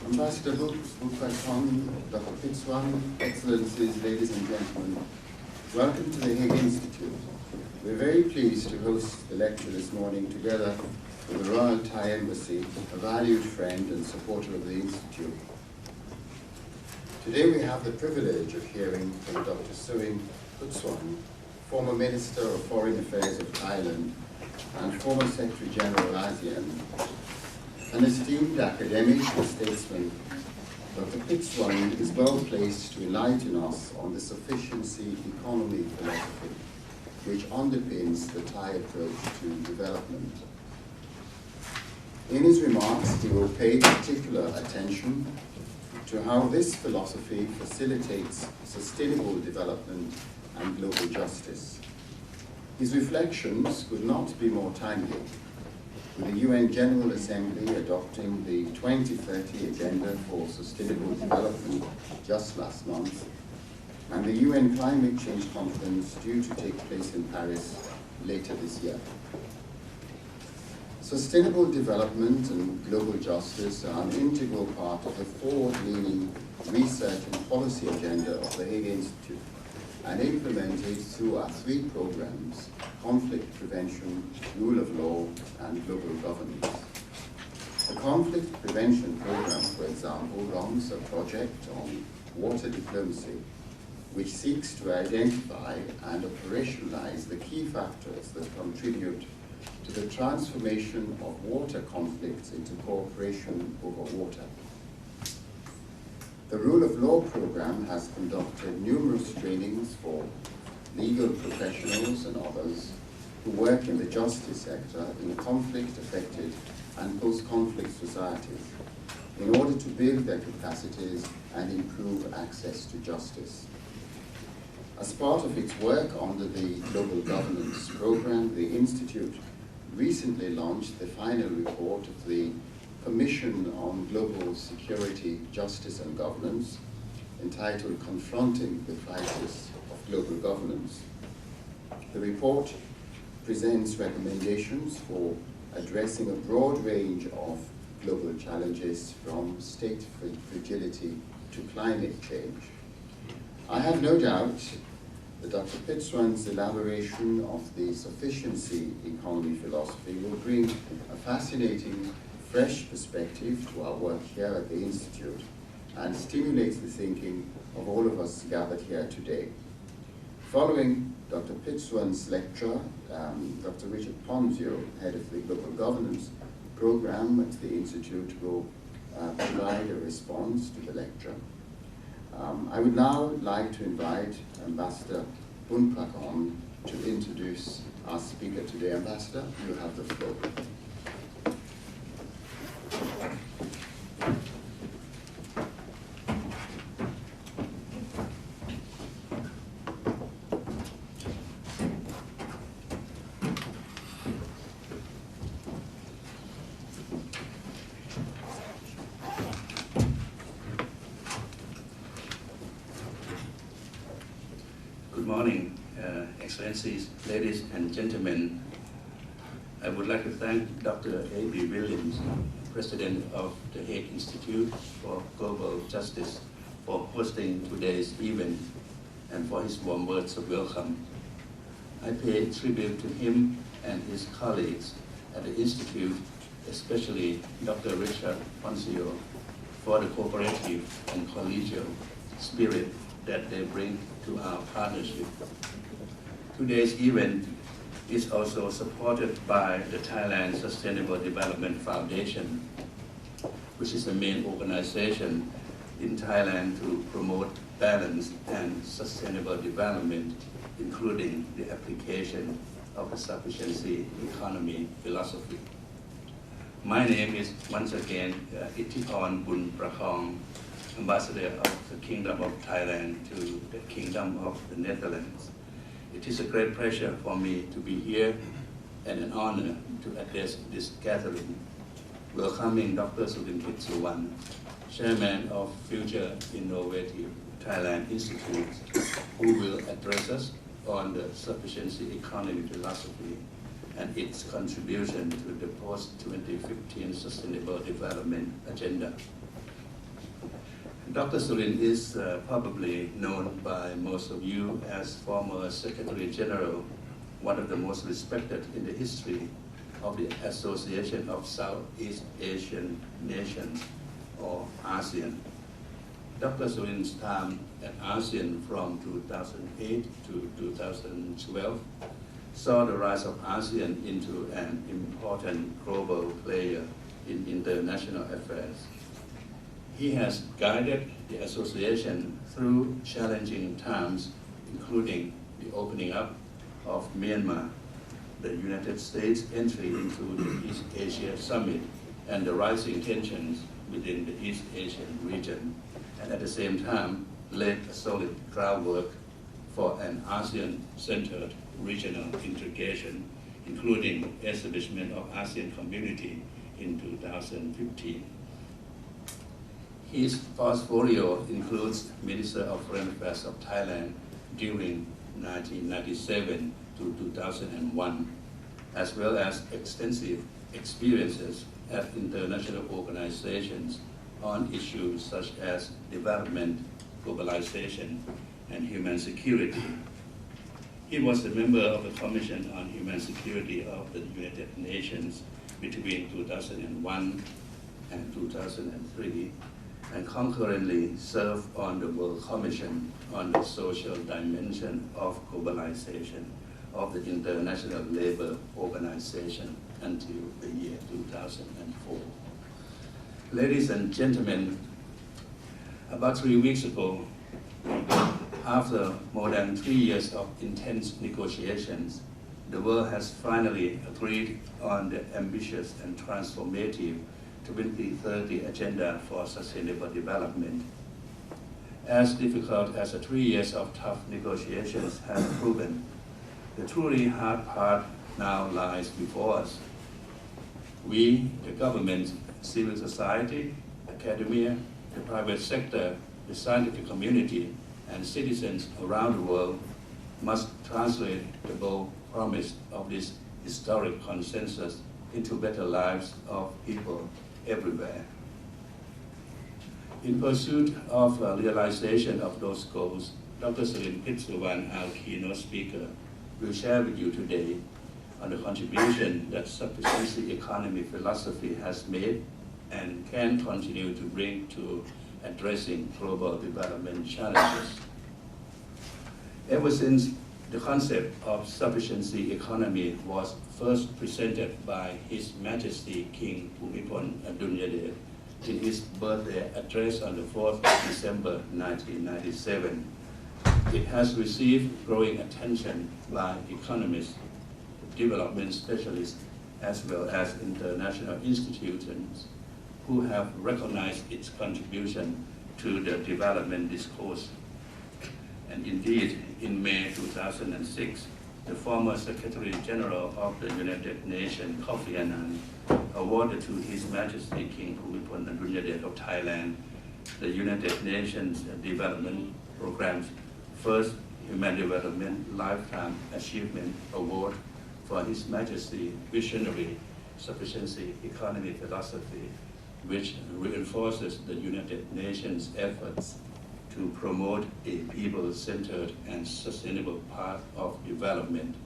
Ambassador Bumpakom, Dr. Pitzwan, Excellencies, ladies and gentlemen, welcome to the Hague Institute. We're very pleased to host the lecture this morning together with the Royal Thai Embassy, a valued friend and supporter of the Institute. Today we have the privilege of hearing from Dr. Surin Kutsuan, former Minister of Foreign Affairs of Thailand and former Secretary General ASEAN. An esteemed academic and statesman, Dr. Pitzwan is well placed to enlighten us on the sufficiency economy philosophy which underpins the Thai approach to development. In his remarks, he will pay particular attention to how this philosophy facilitates sustainable development and global justice. His reflections could not be more timely, with the UN General Assembly adopting the 2030 Agenda for Sustainable Development just last month, and the UN Climate Change Conference due to take place in Paris later this year. Sustainable development and global justice are an integral part of the forward-leaning research and policy agenda of the Hague Institute, and implemented through our three programs: conflict prevention, rule of law, and global governance. The conflict prevention program, for example, runs a project on water diplomacy, which seeks to identify and operationalize the key factors that contribute to the transformation of water conflicts into cooperation over water. The Rule of Law program has conducted numerous trainings for legal professionals and others who work in the justice sector in conflict-affected and post-conflict societies in order to build their capacities and improve access to justice. As part of its work under the Global Governance program, the Institute recently launched the final report of the Commission on Global Security, Justice and Governance, entitled Confronting the Crisis of Global Governance. The report presents recommendations for addressing a broad range of global challenges, from state fragility to climate change. I have no doubt that Dr. Pitzwan's elaboration of the sufficiency economy philosophy will bring a fascinating, fresh perspective to our work here at the Institute and stimulates the thinking of all of us gathered here today. Following Dr. Pitzwan's lecture, Dr. Richard Ponzio, head of the Global Governance program at the Institute, will provide a response to the lecture. I would now like to invite Ambassador Bumpakom to introduce our speaker today. Ambassador, you have the floor. Good morning, Excellencies, ladies and gentlemen. I would like to thank Dr. A.B. Williams, President of the Hague Institute for Global Justice, for hosting today's event and for his warm words of welcome. I pay tribute to him and his colleagues at the Institute, especially Dr. Richard Ponzio, for the cooperative and collegial spirit that they bring to our partnership. Today's event is also supported by the Thailand Sustainable Development Foundation, which is the main organization in Thailand to promote balanced and sustainable development, including the application of the sufficiency economy philosophy. My name is once again Ithithorn Bunprakong, Ambassador of the Kingdom of Thailand to the Kingdom of the Netherlands. It is a great pleasure for me to be here and an honor to address this gathering, welcoming Dr. Surin Kutsuan, Chairman of Future Innovative Thailand Institute, who will address us on the sufficiency economy philosophy and its contribution to the post-2015 Sustainable Development Agenda. Dr. Surin is probably known by most of you as former Secretary General, one of the most respected in the history of the Association of Southeast Asian Nations, or ASEAN. Dr. Surin's time at ASEAN from 2008 to 2012 saw the rise of ASEAN into an important global player in international affairs. He has guided the association through challenging times, including the opening up of Myanmar, the United States' entry into the East Asia Summit, and the rising tensions within the East Asian region, and at the same time laid a solid groundwork for an ASEAN-centered regional integration, including establishment of ASEAN Community in 2015. His portfolio includes Minister of Foreign Affairs of Thailand during 1997 to 2001, as well as extensive experiences at international organizations on issues such as development, globalization, and human security. He was a member of the Commission on Human Security of the United Nations between 2001 and 2003, and concurrently served on the World Commission on the Social Dimension of Globalization of the International Labour Organization until the year 2004. Ladies and gentlemen, about 3 weeks ago, after more than 3 years of intense negotiations, the world has finally agreed on the ambitious and transformative 2030 Agenda for Sustainable Development. As difficult as the 3 years of tough negotiations have proven, the truly hard part now lies before us. We, the government, civil society, academia, the private sector, the scientific community, and citizens around the world must translate the bold promise of this historic consensus into better lives of people everywhere. In pursuit of realization of those goals, Dr. Surin Pitsuwan, our keynote speaker, will share with you today on the contribution that sufficiency economy philosophy has made and can continue to bring to addressing global development challenges. Ever since the concept of sufficiency economy was first presented by His Majesty King Bhumibol Adulyadej in his birthday address on the 4th of December 1997, it has received growing attention by economists, development specialists, as well as international institutions who have recognized its contribution to the development discourse. And indeed, in May 2006, the former Secretary General of the United Nations, Kofi Annan, awarded to His Majesty King Bhumibol Adulyadej of Thailand the United Nations Development Programme's first Human Development Lifetime Achievement Award for His Majesty's visionary sufficiency economy philosophy, which reinforces the United Nations efforts to promote a people-centered and sustainable path of development,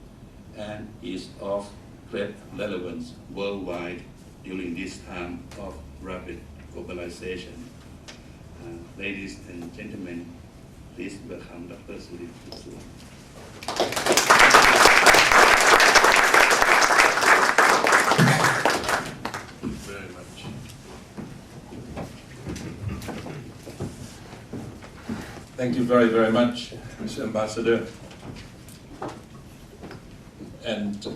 and is of great relevance worldwide during this time of rapid globalization. Ladies and gentlemen, please welcome Dr. Surin Pitsuwan. Very much. Thank you very, very much, Mr. Ambassador. And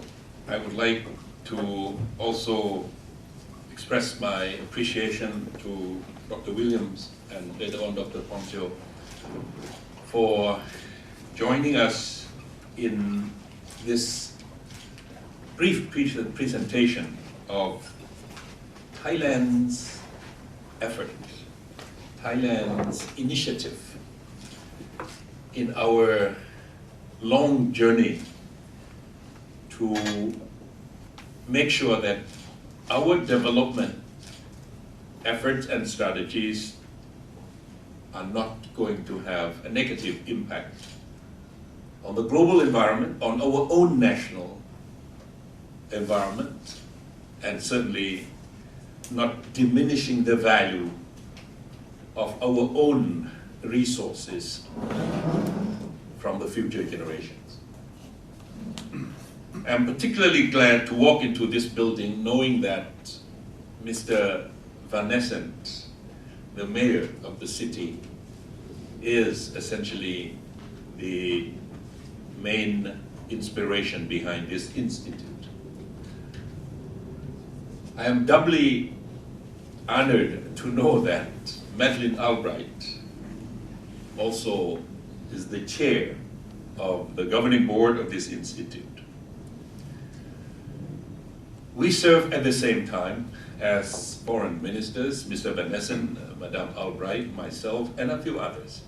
I would like to also express my appreciation to Dr. Williams and later on Dr. Pongteo for joining us in this brief presentation of Thailand's effort, Thailand's initiative in our long journey to make sure that our development efforts and strategies are not going to have a negative impact on the global environment, on our own national environment, and certainly not diminishing the value of our own resources from the future generations. I'm particularly glad to walk into this building knowing that Mr. Van Nessent, the mayor of the city, is essentially the main inspiration behind this institute. I am doubly honored to know that Madeleine Albright also is the chair of the governing board of this institute. We serve at the same time as foreign ministers, Mr. Van Nessent, Madame Albright, myself, and a few others.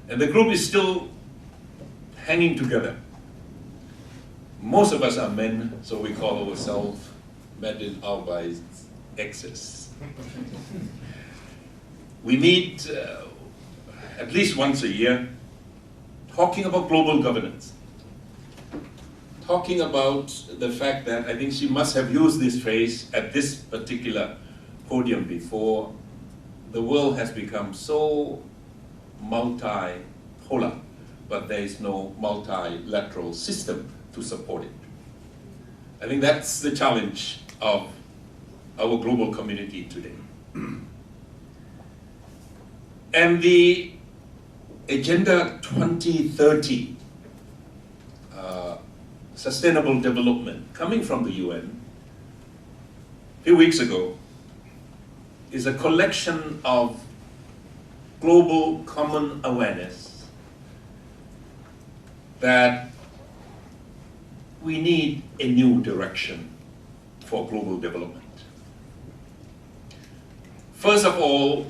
And the group is still hanging together. Most of us are men, so we call ourselves Madeleine Albright's exes. We meet at least once a year, talking about global governance, talking about the fact that I think she must have used this phrase at this particular podium before. The world has become so multipolar, but there is no multilateral system to support it. I think that's the challenge of our global community today. And the Agenda 2030, Sustainable Development, coming from the UN, a few weeks ago, is a collection of global common awareness that we need a new direction for global development. First of all,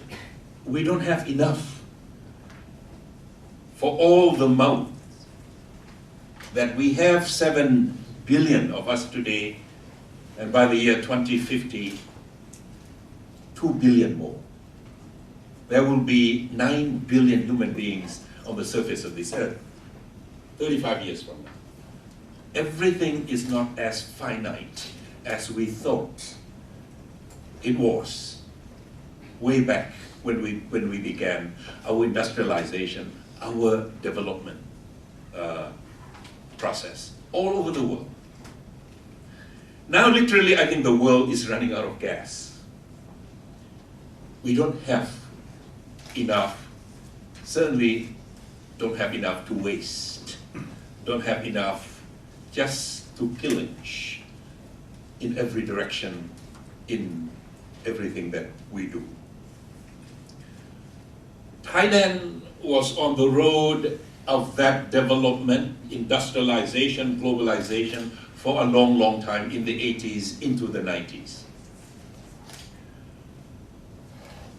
we don't have enough for all the mouths that we have. 7 billion of us today, and by the year 2050, 2 billion more. There will be 9 billion human beings on the surface of this earth 35 years from now. Everything is not as finite as we thought it was way back when we began our industrialization, our development process all over the world. Now literally I think the world is running out of gas. We don't have enough, certainly don't have enough to waste, don't have enough just to pillage in every direction in everything that we do. Thailand was on the road of that development, industrialization, globalization for a long, long time in the 80s into the 90s.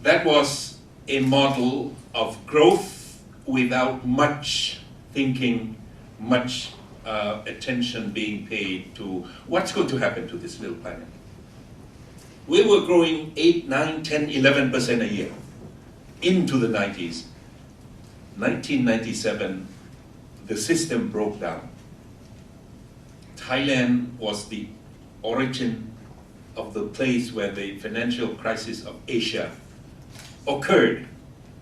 That was a model of growth without much thinking, much attention being paid to what's going to happen to this little planet. We were growing 8, 9, 10, 11% a year into the 90s. 1997, the system broke down. Thailand was the origin of the place where the financial crisis of Asia occurred,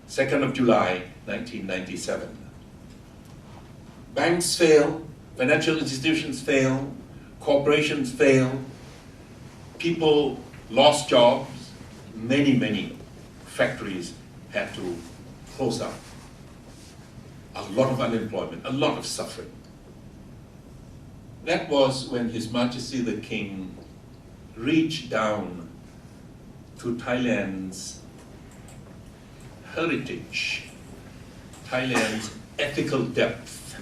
2nd of July, 1997. Banks fail, financial institutions fail, corporations fail, people lost jobs, many factories had to close down. A lot of unemployment, a lot of suffering. That was when His Majesty the King reached down to Thailand's heritage, Thailand's ethical depth,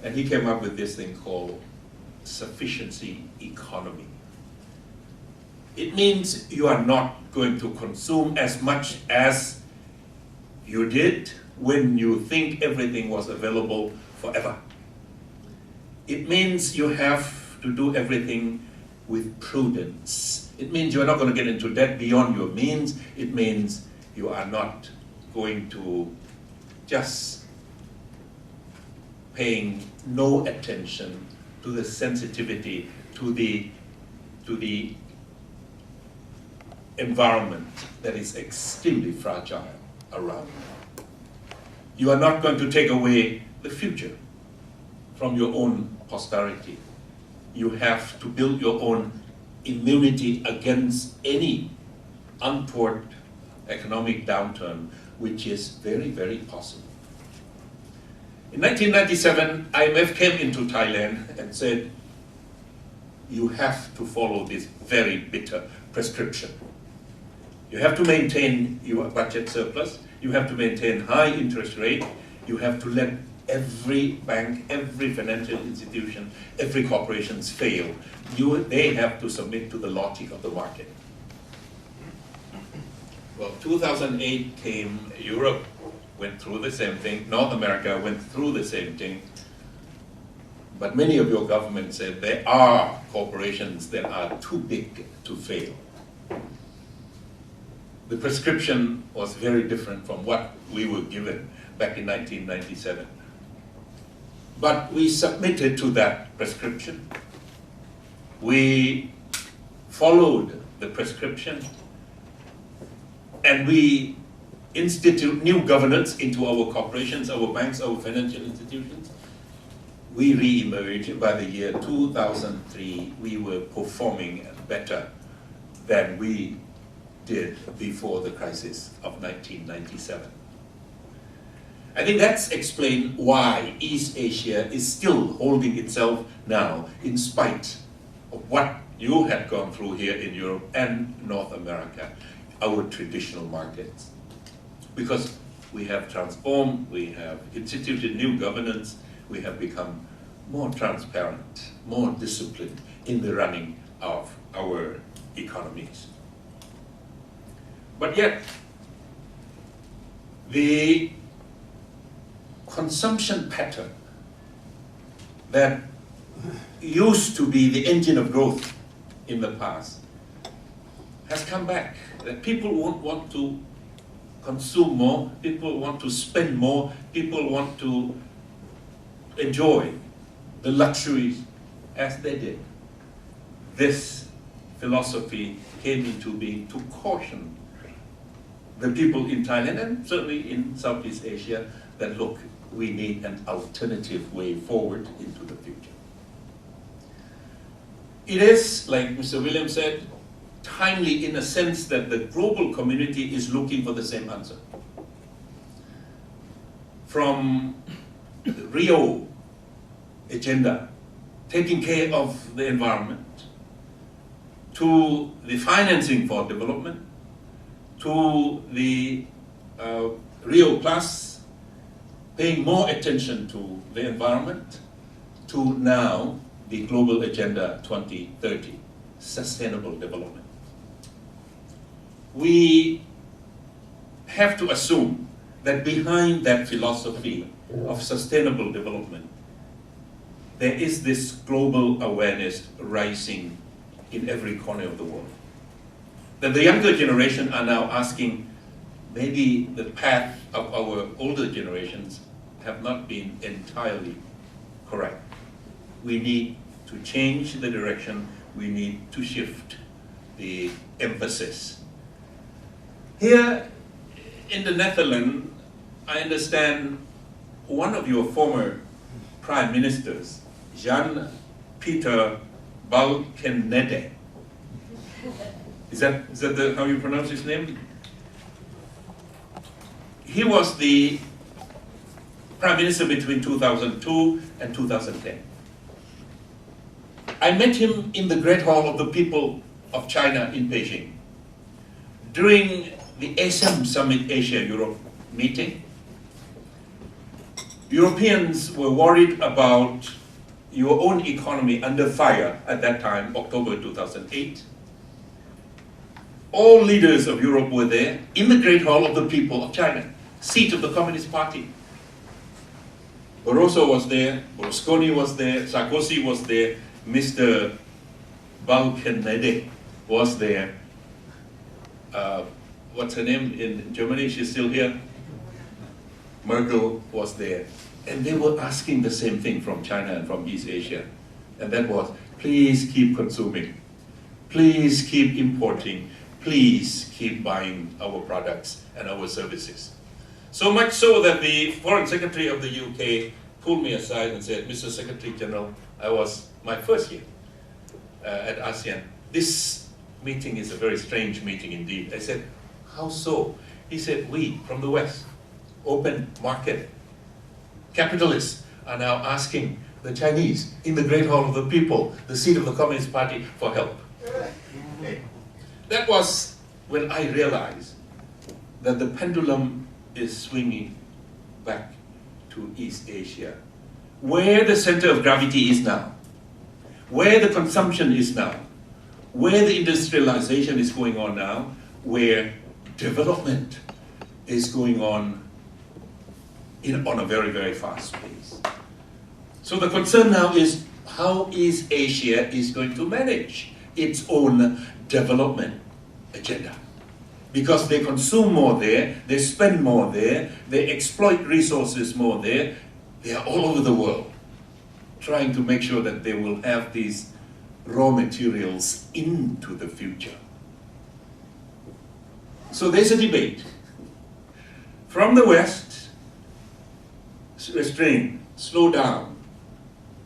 and he came up with this thing called sufficiency economy. It means you are not going to consume as much as you did when you think everything was available forever. It means you have have to do everything with prudence. It means you're not going to get into debt beyond your means. It means you are not going to just paying no attention to the sensitivity, to the environment that is extremely fragile around you. You are not going to take away the future from your own posterity. You have to build your own immunity against any untoward economic downturn, which is very, very possible. In 1997, IMF came into Thailand and said, you have to follow this very bitter prescription. You have to maintain your budget surplus, you have to maintain high interest rate, you have to let every bank, every financial institution, every corporation fail. They have to submit to the logic of the market. Well, 2008 came, Europe went through the same thing, North America went through the same thing, but many of your governments said there are corporations that are too big to fail. The prescription was very different from what we were given back in 1997. But we submitted to that prescription. We followed the prescription, and we institute new governance into our corporations, our banks, our financial institutions. We re-emerged. By the year 2003, we were performing better than we did before the crisis of 1997. I think that's explained why East Asia is still holding itself now, in spite of what you had gone through here in Europe and North America, our traditional markets. Because we have transformed, we have instituted new governance, we have become more transparent, more disciplined in the running of our economies. But yet, the consumption pattern that used to be the engine of growth in the past has come back. That people won't want to consume more, people want to spend more, people want to enjoy the luxuries as they did. This philosophy came into being to caution the people in Thailand and certainly in Southeast Asia that, look, we need an alternative way forward into the future. It is, like Mr. Williams said, timely in a sense that the global community is looking for the same answer. From the Rio agenda, taking care of the environment, to the financing for development, to the Rio Plus, paying more attention to the environment, to now the Global Agenda 2030, sustainable development. We have to assume that behind that philosophy of sustainable development, there is this global awareness rising in every corner of the world. That the younger generation are now asking, maybe the path of our older generations have not been entirely correct. We need to change the direction, we need to shift the emphasis. Here in the Netherlands, I understand one of your former prime ministers, Jan-Peter Balkenende. Is that how you pronounce his name? He was the prime minister between 2002 and 2010. I met him in the Great Hall of the People of China in Beijing during the ASEM Summit Asia-Europe meeting. Europeans were worried about your own economy under fire at that time, October 2008. All leaders of Europe were there in the Great Hall of the People of China, seat of the Communist Party. Barroso was there, Berlusconi was there, Sarkozy was there, Mr. Balkenende was there. What's her name in Germany? She's still here. Merkel was there. And they were asking the same thing from China and from East Asia. And that was, please keep consuming. Please keep importing. Please keep buying our products and our services. So much so that the Foreign Secretary of the UK pulled me aside and said, Mr. Secretary General, I was my first year at ASEAN. This meeting is a very strange meeting indeed. I said, how so? He said, we from the West, open market capitalists, are now asking the Chinese in the Great Hall of the People, the seat of the Communist Party, for help. That was when I realized that the pendulum is swinging back to East Asia, where the center of gravity is now, where the consumption is now, where the industrialization is going on now, where development is going on on a very, very fast pace. So the concern now is how East Asia is going to manage its own development agenda. Because they consume more there, they spend more there, they exploit resources more there, they are all over the world trying to make sure that they will have these raw materials into the future. So there's a debate. From the West, restrain, slow down,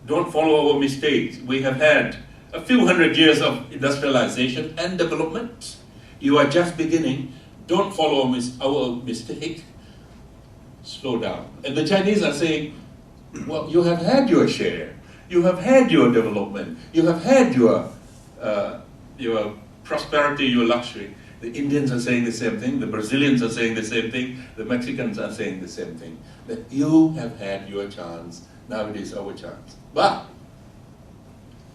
don't follow our mistakes. We have had a few hundred years of industrialization and development. You are just beginning. Don't follow our mistake. Slow down. And the Chinese are saying, well, you have had your share. You have had your development. You have had your prosperity, your luxury. The Indians are saying the same thing. The Brazilians are saying the same thing. The Mexicans are saying the same thing. That you have had your chance. Now it is our chance. But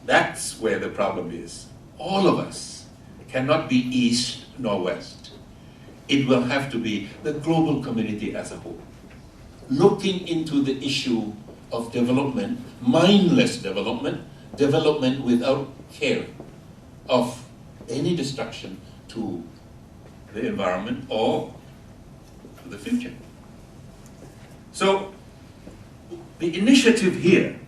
that's where the problem is. All of us cannot be East nor West. It will have to be the global community as a whole, looking into the issue of development, mindless development, development without care of any destruction to the environment or to the future. So the initiative here,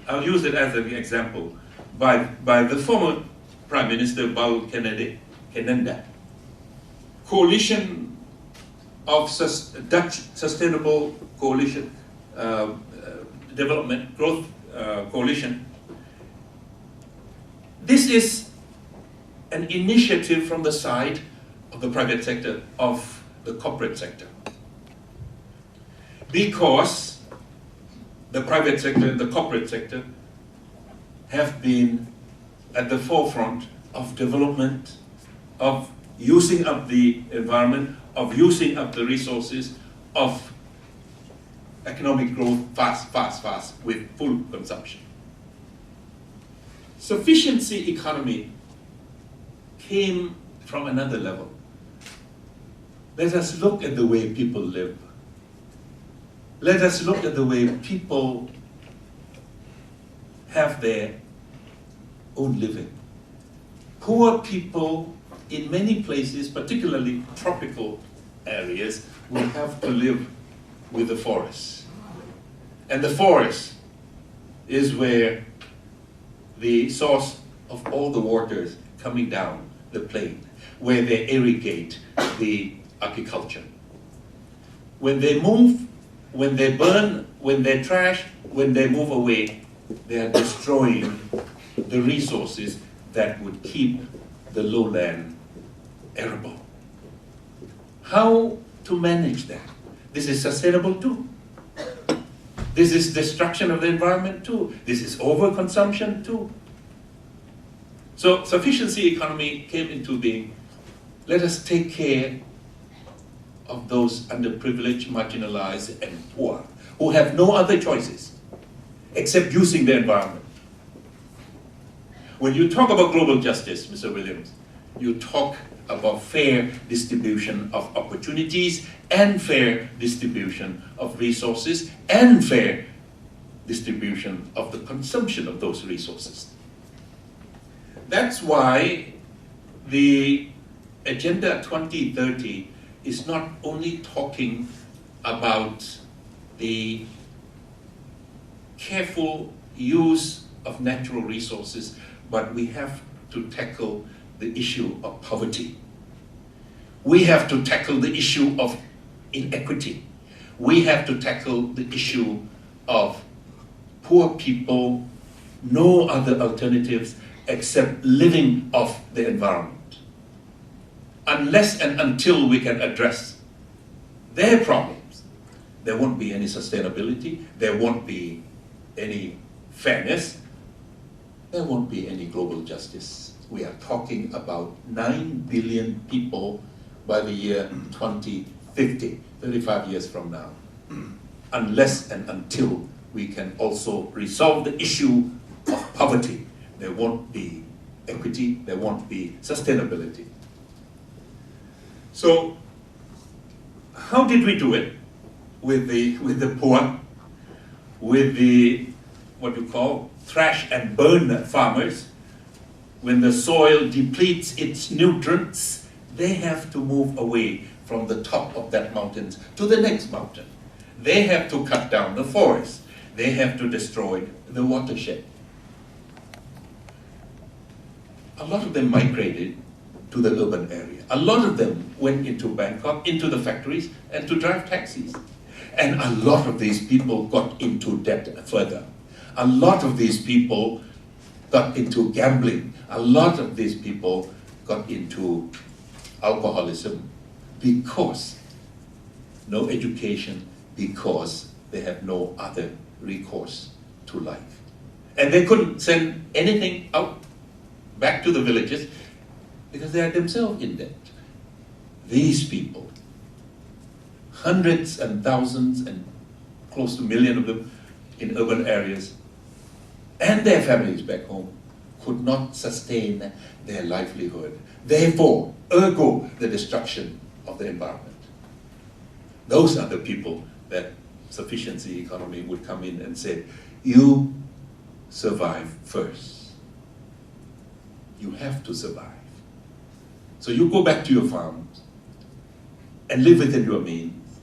I'll use it as an example, by the former Prime Minister Balkenende, coalition of Dutch Sustainable Coalition, Development Growth Coalition. This is an initiative from the side of the private sector, of the corporate sector. Because the private sector and the corporate sector have been at the forefront of development, of using up the environment, of using up the resources, of economic growth fast, with full consumption. Sufficiency economy came from another level. Let us look at the way people live. Let us look at the way people have their own living. Poor people in many places, particularly tropical areas, will have to live with the forest. And the forest is where the source of all the waters coming down the plain, where they irrigate the agriculture. When they move, when they burn, when they trash, when they move away, they are destroying the resources that would keep the lowland arable. How to manage that? This is sustainable too. This is destruction of the environment too. This is overconsumption too. So sufficiency economy came into being. Let us take care of those underprivileged, marginalized, and poor, who have no other choices except using the environment. When you talk about global justice, Mr. Williams, you talk about fair distribution of opportunities and fair distribution of resources and fair distribution of the consumption of those resources. that's why the Agenda 2030 is not only talking about the careful use of natural resources, but we have to tackle the issue of poverty. We have to tackle the issue of inequity. We have to tackle the issue of poor people, no other alternatives except living off the environment. Unless and until we can address their problems, there won't be any sustainability, there won't be any fairness, there won't be any global justice. We are talking about 9 billion people by the year 2050, 35 years from now. Unless and until we can also resolve the issue of poverty, there won't be equity, there won't be sustainability. So, how did we do it with the poor, with the what you call thrash and burn farmers? When the soil depletes its nutrients, they have to move away from the top of that mountain to the next mountain. They have to cut down the forest. They have to destroy the watershed. A lot of them migrated to the urban area. A lot of them went into Bangkok, into the factories, and to drive taxis. And a lot of these people got into debt further. A lot of these people got into gambling. A lot of these people got into alcoholism because no education, because they have no other recourse to life. And they couldn't send anything out back to the villages because they are themselves in debt. These people, hundreds and thousands and close to 1 million of them in urban areas, and their families back home, could not sustain their livelihood. Therefore, ergo, the destruction of the environment. Those are the people that sufficiency economy would come in and say, you survive first. You have to survive. So you go back to your farms and live within your means,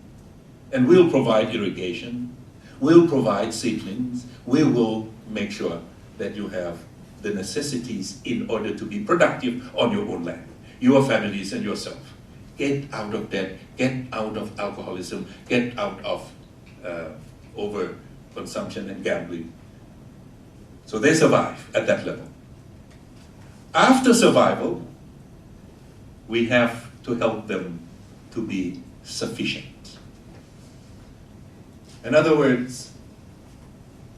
and we'll provide irrigation, we'll provide seedlings, we will make sure that you have the necessities in order to be productive on your own land, your families and yourself. Get out of debt, get out of alcoholism, get out of overconsumption and gambling. So they survive at that level. After survival, we have to help them to be sufficient. In other words,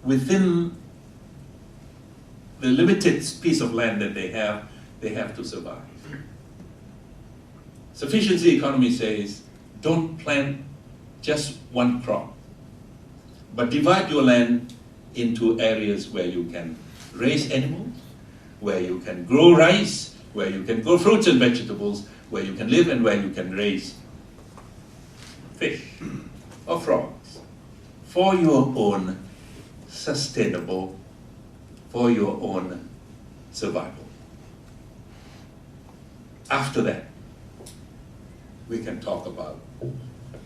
within the limited piece of land that they have to survive. Sufficiency economy says, don't plant just one crop, but divide your land into areas where you can raise animals, where you can grow rice, where you can grow fruits and vegetables, where you can live and where you can raise fish or frogs for your own sustainable, for your own survival. After that, we can talk about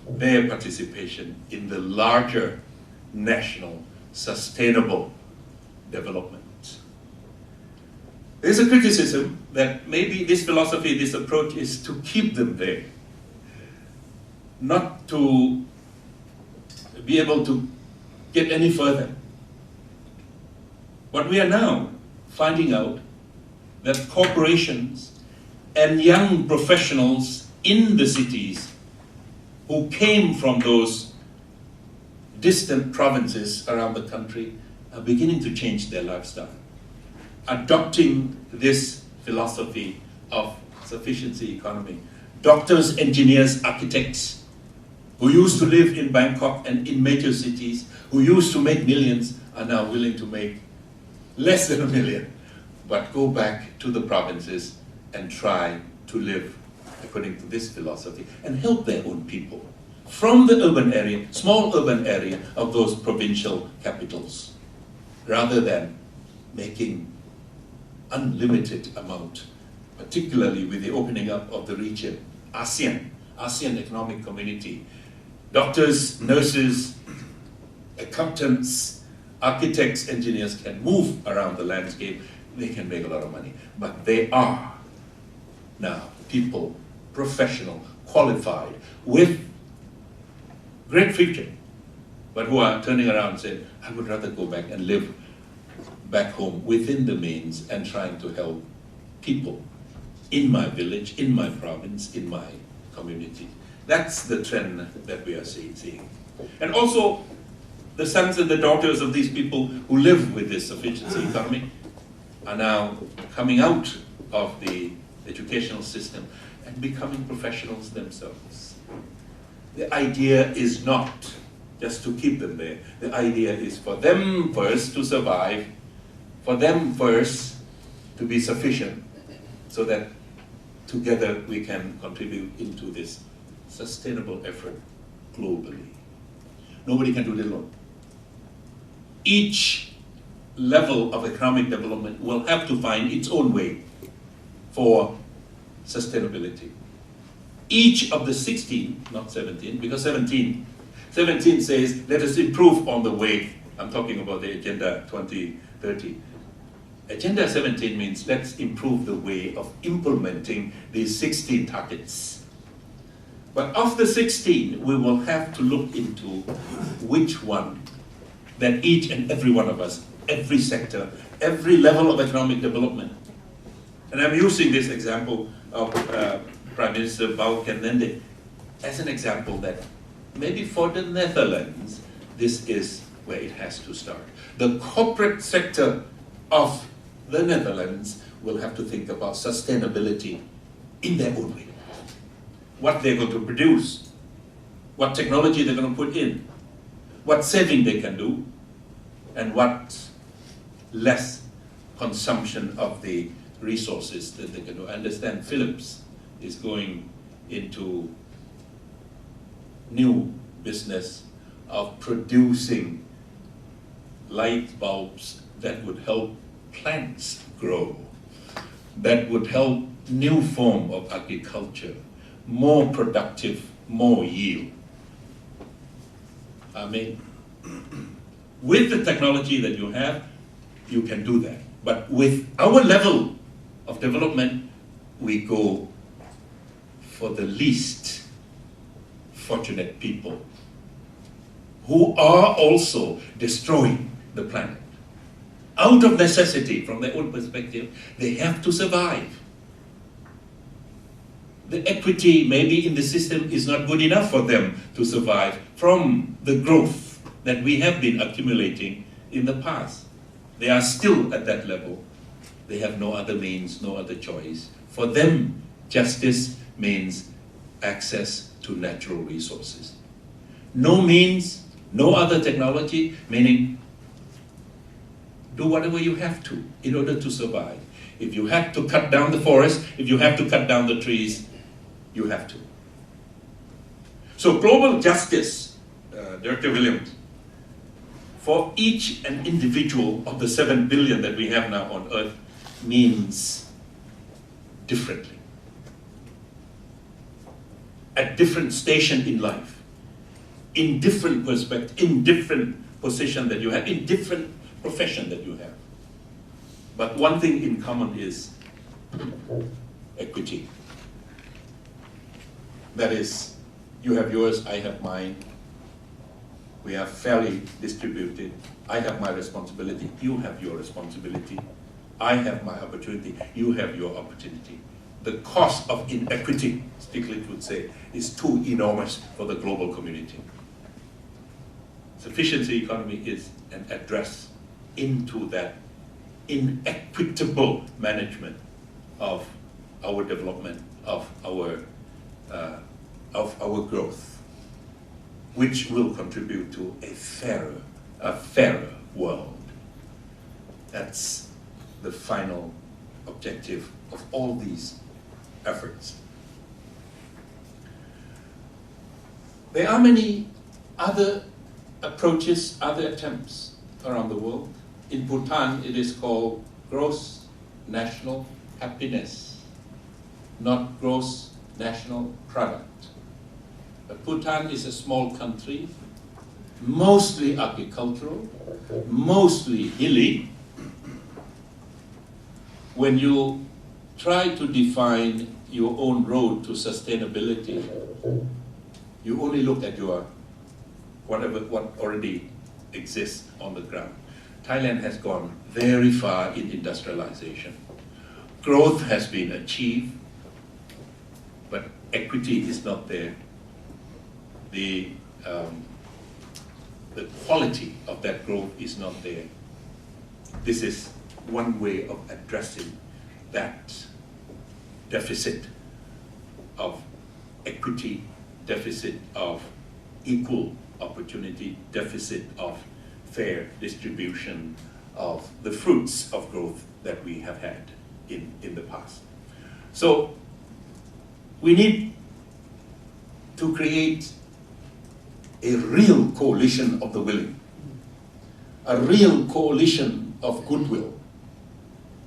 their participation in the larger national sustainable development. There's a criticism that maybe this philosophy, this approach is to keep them there, not to be able to get any further. But we are now finding out that corporations and young professionals in the cities who came from those distant provinces around the country are beginning to change their lifestyle, adopting this philosophy of sufficiency economy. Doctors, engineers, architects who used to live in Bangkok and in major cities, who used to make millions, are now willing to make less than $1 million, but go back to the provinces and try to live according to this philosophy and help their own people from the urban area, small urban area of those provincial capitals, rather than making unlimited amount, particularly with the opening up of the region, ASEAN Economic Community. Doctors, nurses, accountants, architects, engineers can move around the landscape. They can make a lot of money. But they are now people, professional, qualified, with great future, but who are turning around and saying, I would rather go back and live back home within the means and trying to help people in my village, in my province, in my community. That's the trend that we are seeing. And also, the sons and the daughters of these people who live with this sufficiency economy are now coming out of the educational system and becoming professionals themselves. The idea is not just to keep them there. The idea is for them first to survive, for them first to be sufficient, so that together we can contribute into this sustainable effort globally. Nobody can do it alone. Each level of economic development will have to find its own way for sustainability. Each of the 16, not 17, because 17 says, let us improve on the way. I'm talking about the Agenda 2030. Agenda 17 means let's improve the way of implementing these 16 targets. But of the 16, we will have to look into which one that each and every one of us, every sector, every level of economic development. And I'm using this example of Prime Minister Balkenende as an example that maybe for the Netherlands, this is where it has to start. The corporate sector of the Netherlands will have to think about sustainability in their own way. What they're going to produce, what technology they're going to put in, what saving they can do, and what less consumption of the resources that they can do. I understand Philips is going into new business of producing light bulbs that would help plants grow, that would help new form of agriculture, more productive, more yield. I mean, with the technology that you have, you can do that. But with our level of development, we go for the least fortunate people who are also destroying the planet. Out of necessity, from their own perspective, they have to survive. The equity maybe in the system is not good enough for them to survive from the growth that we have been accumulating in the past. They are still at that level. They have no other means, no other choice. For them, justice means access to natural resources. No means, no other technology, meaning do whatever you have to in order to survive. If you have to cut down the forest, if you have to cut down the trees, you have to. So global justice, Director Williams, for each and individual of the 7 billion that we have now on Earth means differently. At different station in life, in different perspective, in different position that you have, in different profession that you have. But one thing in common is equity. That is, you have yours, I have mine. We are fairly distributed. I have my responsibility, you have your responsibility. I have my opportunity, you have your opportunity. The cost of inequity, Stiglitz would say, is too enormous for the global community. Sufficiency economy is an address into that inequitable management of our development, of our growth, which will contribute to a fairer world. That's the final objective of all these efforts. There are many other approaches, other attempts around the world. In Bhutan, it is called gross national happiness, not gross national product. But Bhutan is a small country, mostly agricultural, mostly hilly. When you try to define your own road to sustainability, you only look at your what already exists on the ground. Thailand has gone very far in industrialization. Growth has been achieved, but equity is not there. The quality of that growth is not there. This is one way of addressing that deficit of equity, deficit of equal opportunity, deficit of fair distribution of the fruits of growth that we have had in the past. So we need to create a real coalition of the willing, a real coalition of goodwill,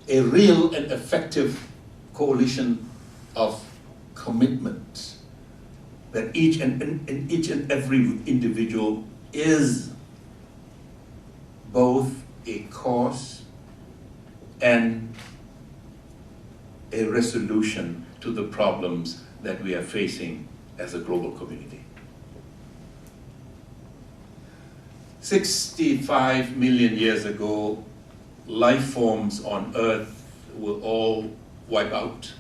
a real and effective coalition of commitment, that each and every individual is both a cause and a resolution to the problems that we are facing as a global community. 65 million years ago, life forms on Earth were all wiped out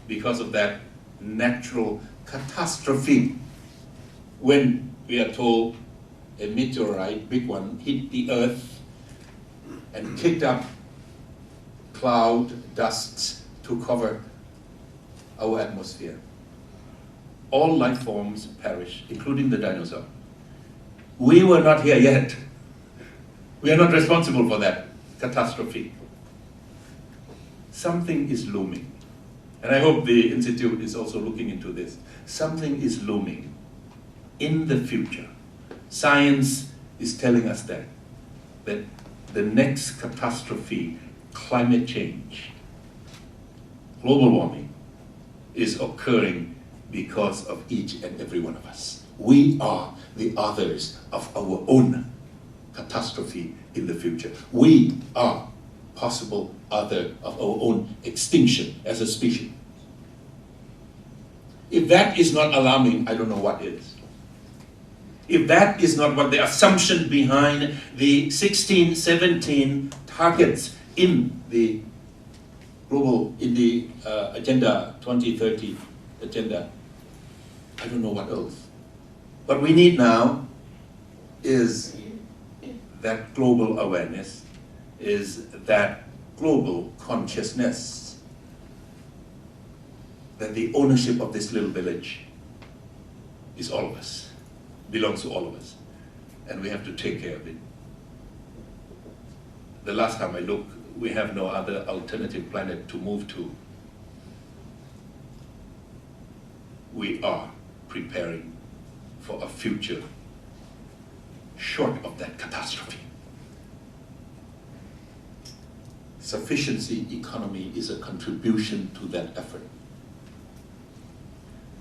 because of that natural catastrophe. When we are told a meteorite, big one, hit the Earth and kicked up cloud dust to cover our atmosphere. All life forms perished, including the dinosaur. We were not here yet. We are not responsible for that catastrophe. Something is looming. And I hope the Institute is also looking into this. Something is looming in the future. Science is telling us that the next catastrophe, climate change, global warming, is occurring because of each and every one of us. We are the authors of our own catastrophe in the future. We are possible author of our own extinction as a species. If that is not alarming, I don't know what is. If that is not what the assumption behind the 16, 17 targets in the global, in the Agenda 2030 agenda, I don't know what else. What we need now is that global awareness, is that global consciousness that the ownership of this little village is all of us, belongs to all of us, and we have to take care of it. The last time I looked, we have no other alternative planet to move to. We are preparing for a future short of that catastrophe. Sufficiency economy is a contribution to that effort.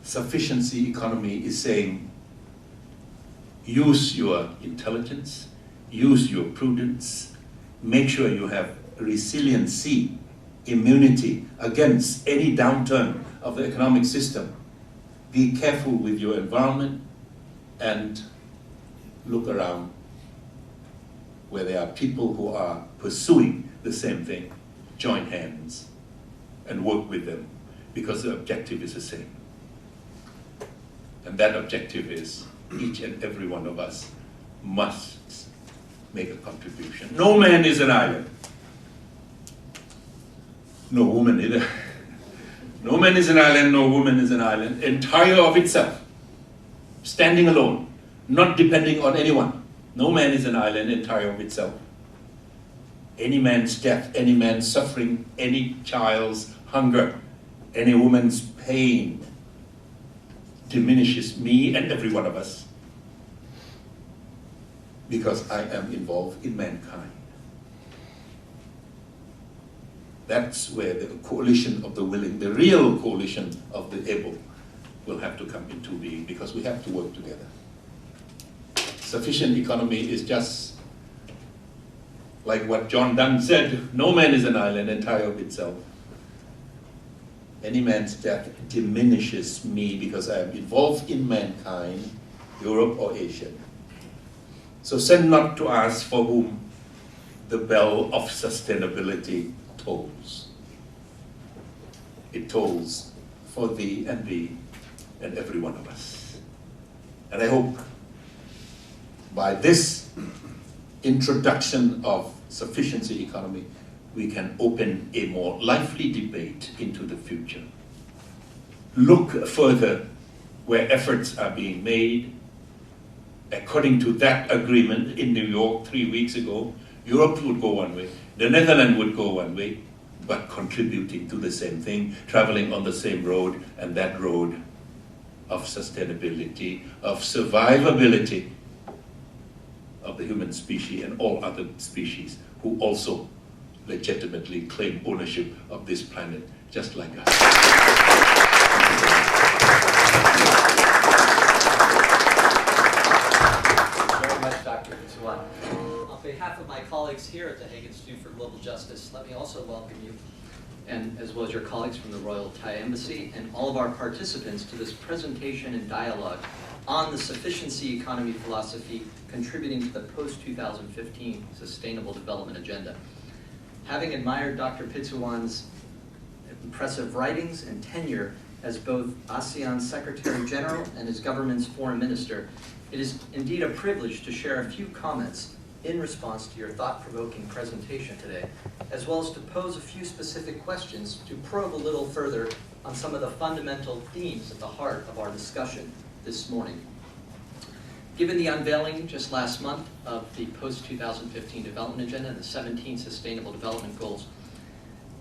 Sufficiency economy is saying, use your intelligence, use your prudence, make sure you have resiliency, immunity against any downturn of the economic system. Be careful with your environment and look around where there are people who are pursuing the same thing. Join hands and work with them because the objective is the same. And that objective is each and every one of us must make a contribution. No man is an island. No woman either. No man is an island, no woman is an island, entire of itself, standing alone, not depending on anyone. No man is an island, entire of itself. Any man's death, any man's suffering, any child's hunger, any woman's pain diminishes me and every one of us because I am involved in mankind. That's where the coalition of the willing, the real coalition of the able, will have to come into being, because we have to work together. Sufficient economy is just like what John Donne said, no man is an island entire of itself. Any man's death diminishes me because I am involved in mankind, Europe or Asia. So send not to us for whom the bell of sustainability tolls. It tolls for thee and every one of us. And I hope by this introduction of sufficiency economy, we can open a more lively debate into the future. Look further where efforts are being made. According to that agreement in New York 3 weeks ago, Europe would go one way, the Netherlands would go one way, but contributing to the same thing, traveling on the same road, and that road of sustainability, of survivability of the human species and all other species who also legitimately claim ownership of this planet, just like us. Thank you very much, Dr. Pitsuwan. On behalf of my colleagues here at the Hague Institute for Global Justice, let me also welcome you, and as well as your colleagues from the Royal Thai Embassy and all of our participants to this presentation and dialogue on the sufficiency economy philosophy contributing to the post-2015 Sustainable Development Agenda. Having admired Dr. Pitsuwan's impressive writings and tenure as both ASEAN's Secretary General and his government's foreign minister, it is indeed a privilege to share a few comments in response to your thought-provoking presentation today, as well as to pose a few specific questions to probe a little further on some of the fundamental themes at the heart of our discussion this morning. Given the unveiling just last month of the post-2015 Development Agenda and the 17 Sustainable Development Goals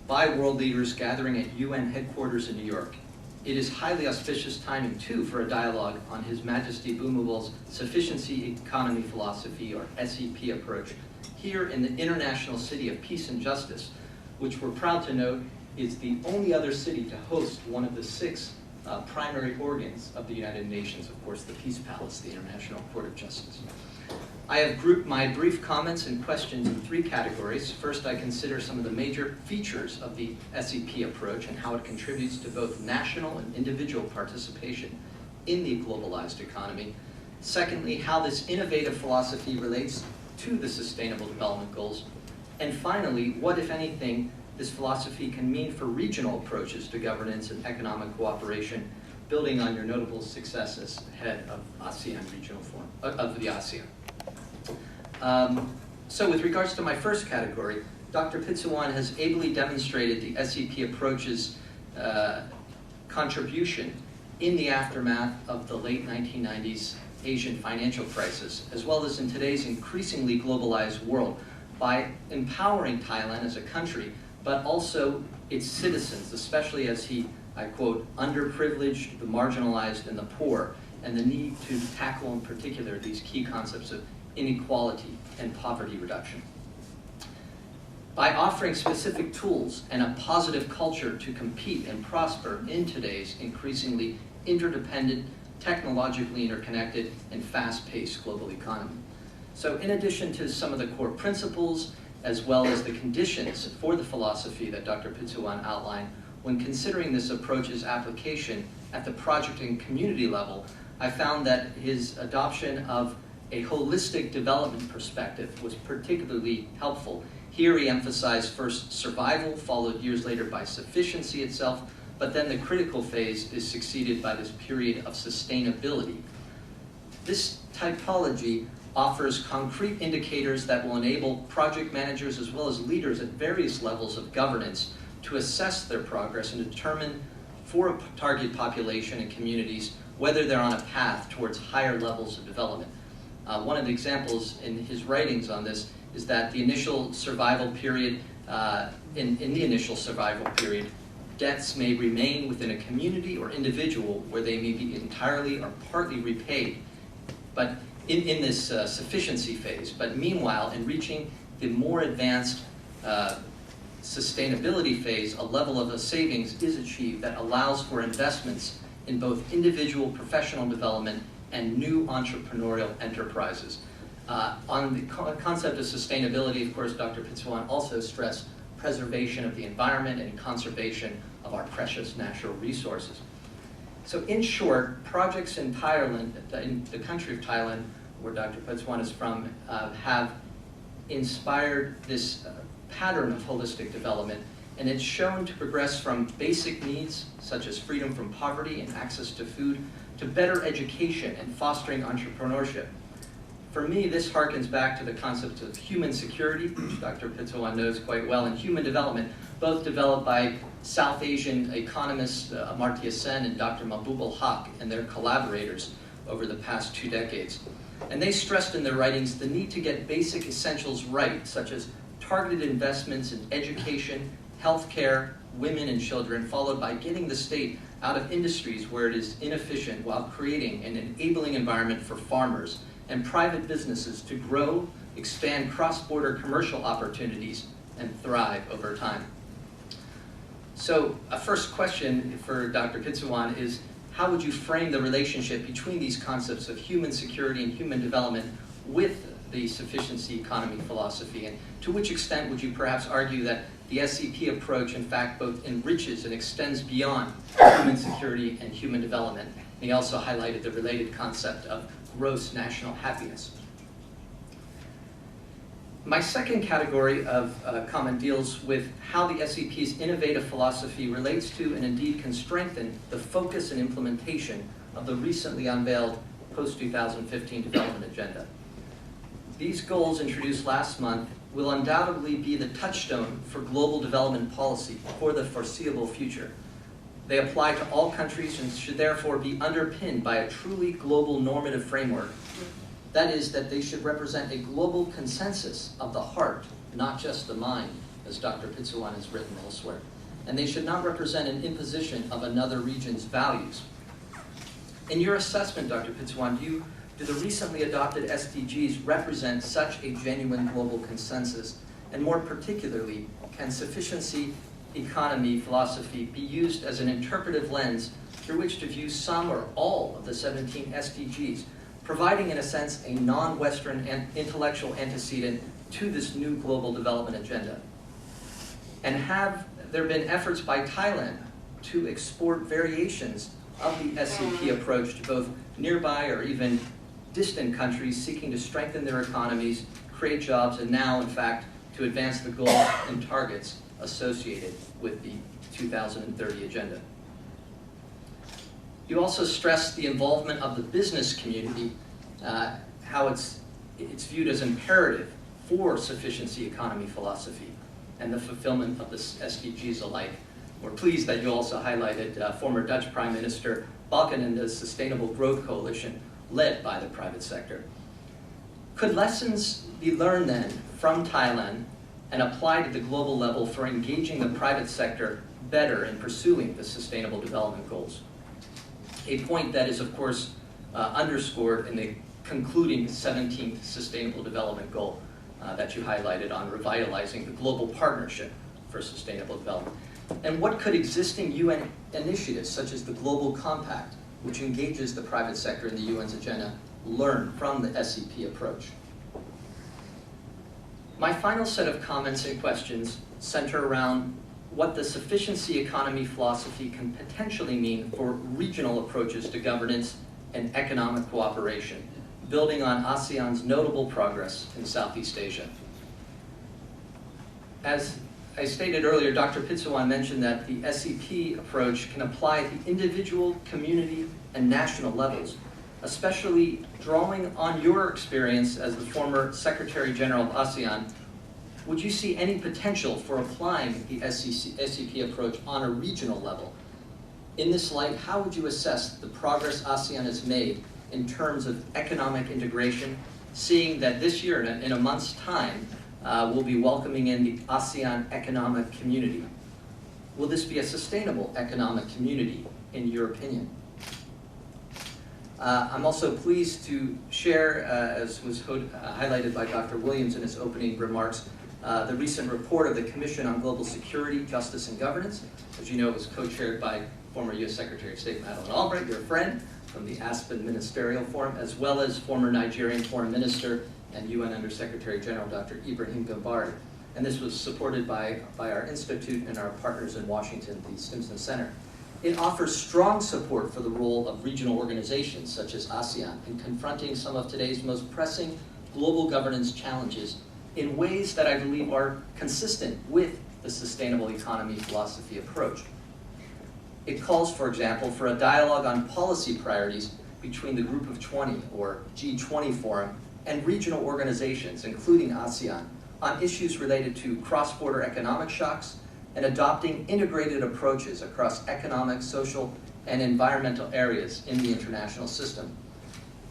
by world leaders gathering at UN headquarters in New York, it is highly auspicious timing, too, for a dialogue on His Majesty Bhumibol's Sufficiency Economy Philosophy, or SEP approach, here in the international city of peace and justice, which we're proud to note is the only other city to host one of the 6 primary organs of the United Nations, of course, the Peace Palace, the International Court of Justice. I have grouped my brief comments and questions in 3 categories. First, I consider some of the major features of the SEP approach and how it contributes to both national and individual participation in the globalized economy. Secondly, how this innovative philosophy relates to the Sustainable Development Goals. And finally, what, if anything, this philosophy can mean for regional approaches to governance and economic cooperation, building on your notable success as head of ASEAN Regional Forum, of the ASEAN. So with regards to my first category, Dr. Pitsuwan has ably demonstrated the SEP approach's contribution in the aftermath of the late 1990s Asian financial crisis, as well as in today's increasingly globalized world, by empowering Thailand as a country, but also its citizens, especially as he, I quote, underprivileged, the marginalized, and the poor, and the need to tackle in particular these key concepts of inequality and poverty reduction. By offering specific tools and a positive culture to compete and prosper in today's increasingly interdependent, technologically interconnected, and fast-paced global economy. So in addition to some of the core principles, as well as the conditions for the philosophy that Dr. Pitsuwan outlined, when considering this approach's application at the project and community level, I found that his adoption of a holistic development perspective was particularly helpful. Here he emphasized first survival, followed years later by sufficiency itself, but then the critical phase is succeeded by this period of sustainability. This typology offers concrete indicators that will enable project managers as well as leaders at various levels of governance to assess their progress and determine for a target population and communities whether they're on a path towards higher levels of development. One of the examples in his writings on this is that the initial survival period, in the initial survival period, debts may remain within a community or individual where they may be entirely or partly repaid, but in this sufficiency phase. But meanwhile, in reaching the more advanced sustainability phase, a level of savings is achieved that allows for investments in both individual professional development and new entrepreneurial enterprises. On the concept of sustainability, of course, Dr. Pitsuwan also stressed preservation of the environment and conservation of our precious natural resources. So in short, projects in Thailand, in the country of Thailand, where Dr. Pitsuwan is from, have inspired this pattern of holistic development, and it's shown to progress from basic needs, such as freedom from poverty and access to food, to better education and fostering entrepreneurship. For me, this harkens back to the concept of human security, which Dr. Pitsuwan knows quite well, and human development, both developed by South Asian economists Amartya Sen and Dr. Mahbub Haq and their collaborators over the past 2 decades. And they stressed in their writings the need to get basic essentials right, such as targeted investments in education, healthcare, women and children, followed by getting the state out of industries where it is inefficient while creating an enabling environment for farmers and private businesses to grow, expand cross-border commercial opportunities, and thrive over time. So a first question for Dr. Pitsuwan is, how would you frame the relationship between these concepts of human security and human development with the sufficiency economy philosophy? And to which extent would you perhaps argue that the SCP approach, in fact, both enriches and extends beyond human security and human development? And he also highlighted the related concept of gross national happiness. My second category of comment deals with how the SCP's innovative philosophy relates to and indeed can strengthen the focus and implementation of the recently unveiled post-2015 development agenda. These goals introduced last month will undoubtedly be the touchstone for global development policy for the foreseeable future. They apply to all countries and should therefore be underpinned by a truly global normative framework. That is, that they should represent a global consensus of the heart, not just the mind, as Dr. Pitsuwan has written elsewhere. And they should not represent an imposition of another region's values. In your assessment, Dr. Pitsuwan, do the recently adopted SDGs represent such a genuine global consensus? And more particularly, can sufficiency economy philosophy be used as an interpretive lens through which to view some or all of the 17 SDGs, providing, in a sense, a non-Western and intellectual antecedent to this new global development agenda? And have there been efforts by Thailand to export variations of the SCP approach to both nearby or even distant countries seeking to strengthen their economies, create jobs, and now, in fact, to advance the goals and targets associated with the 2030 agenda? You also stressed the involvement of the business community, how it's viewed as imperative for sufficiency economy philosophy and the fulfillment of the SDGs alike. We're pleased that you also highlighted former Dutch Prime Minister Balkenende's Sustainable Growth Coalition, led by the private sector. Could lessons be learned then from Thailand and applied at the global level for engaging the private sector better in pursuing the Sustainable Development Goals? A point that is, of course, underscored in the concluding 17th Sustainable Development Goal that you highlighted on revitalizing the global partnership for sustainable development. And what could existing UN initiatives, such as the Global Compact, which engages the private sector in the UN's agenda, learn from the SCP approach? My final set of comments and questions center around what the sufficiency economy philosophy can potentially mean for regional approaches to governance and economic cooperation, building on ASEAN's notable progress in Southeast Asia. As I stated earlier, Dr. Pitsuwan mentioned that the SCP approach can apply at the individual, community, and national levels, especially drawing on your experience as the former Secretary General of ASEAN. Would you see any potential for applying the SCP approach on a regional level? In this light, how would you assess the progress ASEAN has made in terms of economic integration, seeing that this year, in a month's time, we'll be welcoming in the ASEAN Economic Community? Will this be a sustainable economic community, in your opinion? I'm also pleased to share, as was highlighted by Dr. Williams in his opening remarks, the recent report of the Commission on Global Security, Justice, and Governance. As you know, it was co-chaired by former U.S. Secretary of State Madeleine Albright, your friend, from the Aspen Ministerial Forum, as well as former Nigerian Foreign Minister and UN Undersecretary General Dr. Ibrahim Gambari. And this was supported by our institute and our partners in Washington, the Stimson Center. It offers strong support for the role of regional organizations such as ASEAN in confronting some of today's most pressing global governance challenges in ways that I believe are consistent with the sustainable economy philosophy approach. It calls, for example, for a dialogue on policy priorities between the Group of 20, or G20 Forum, and regional organizations, including ASEAN, on issues related to cross-border economic shocks and adopting integrated approaches across economic, social, and environmental areas in the international system.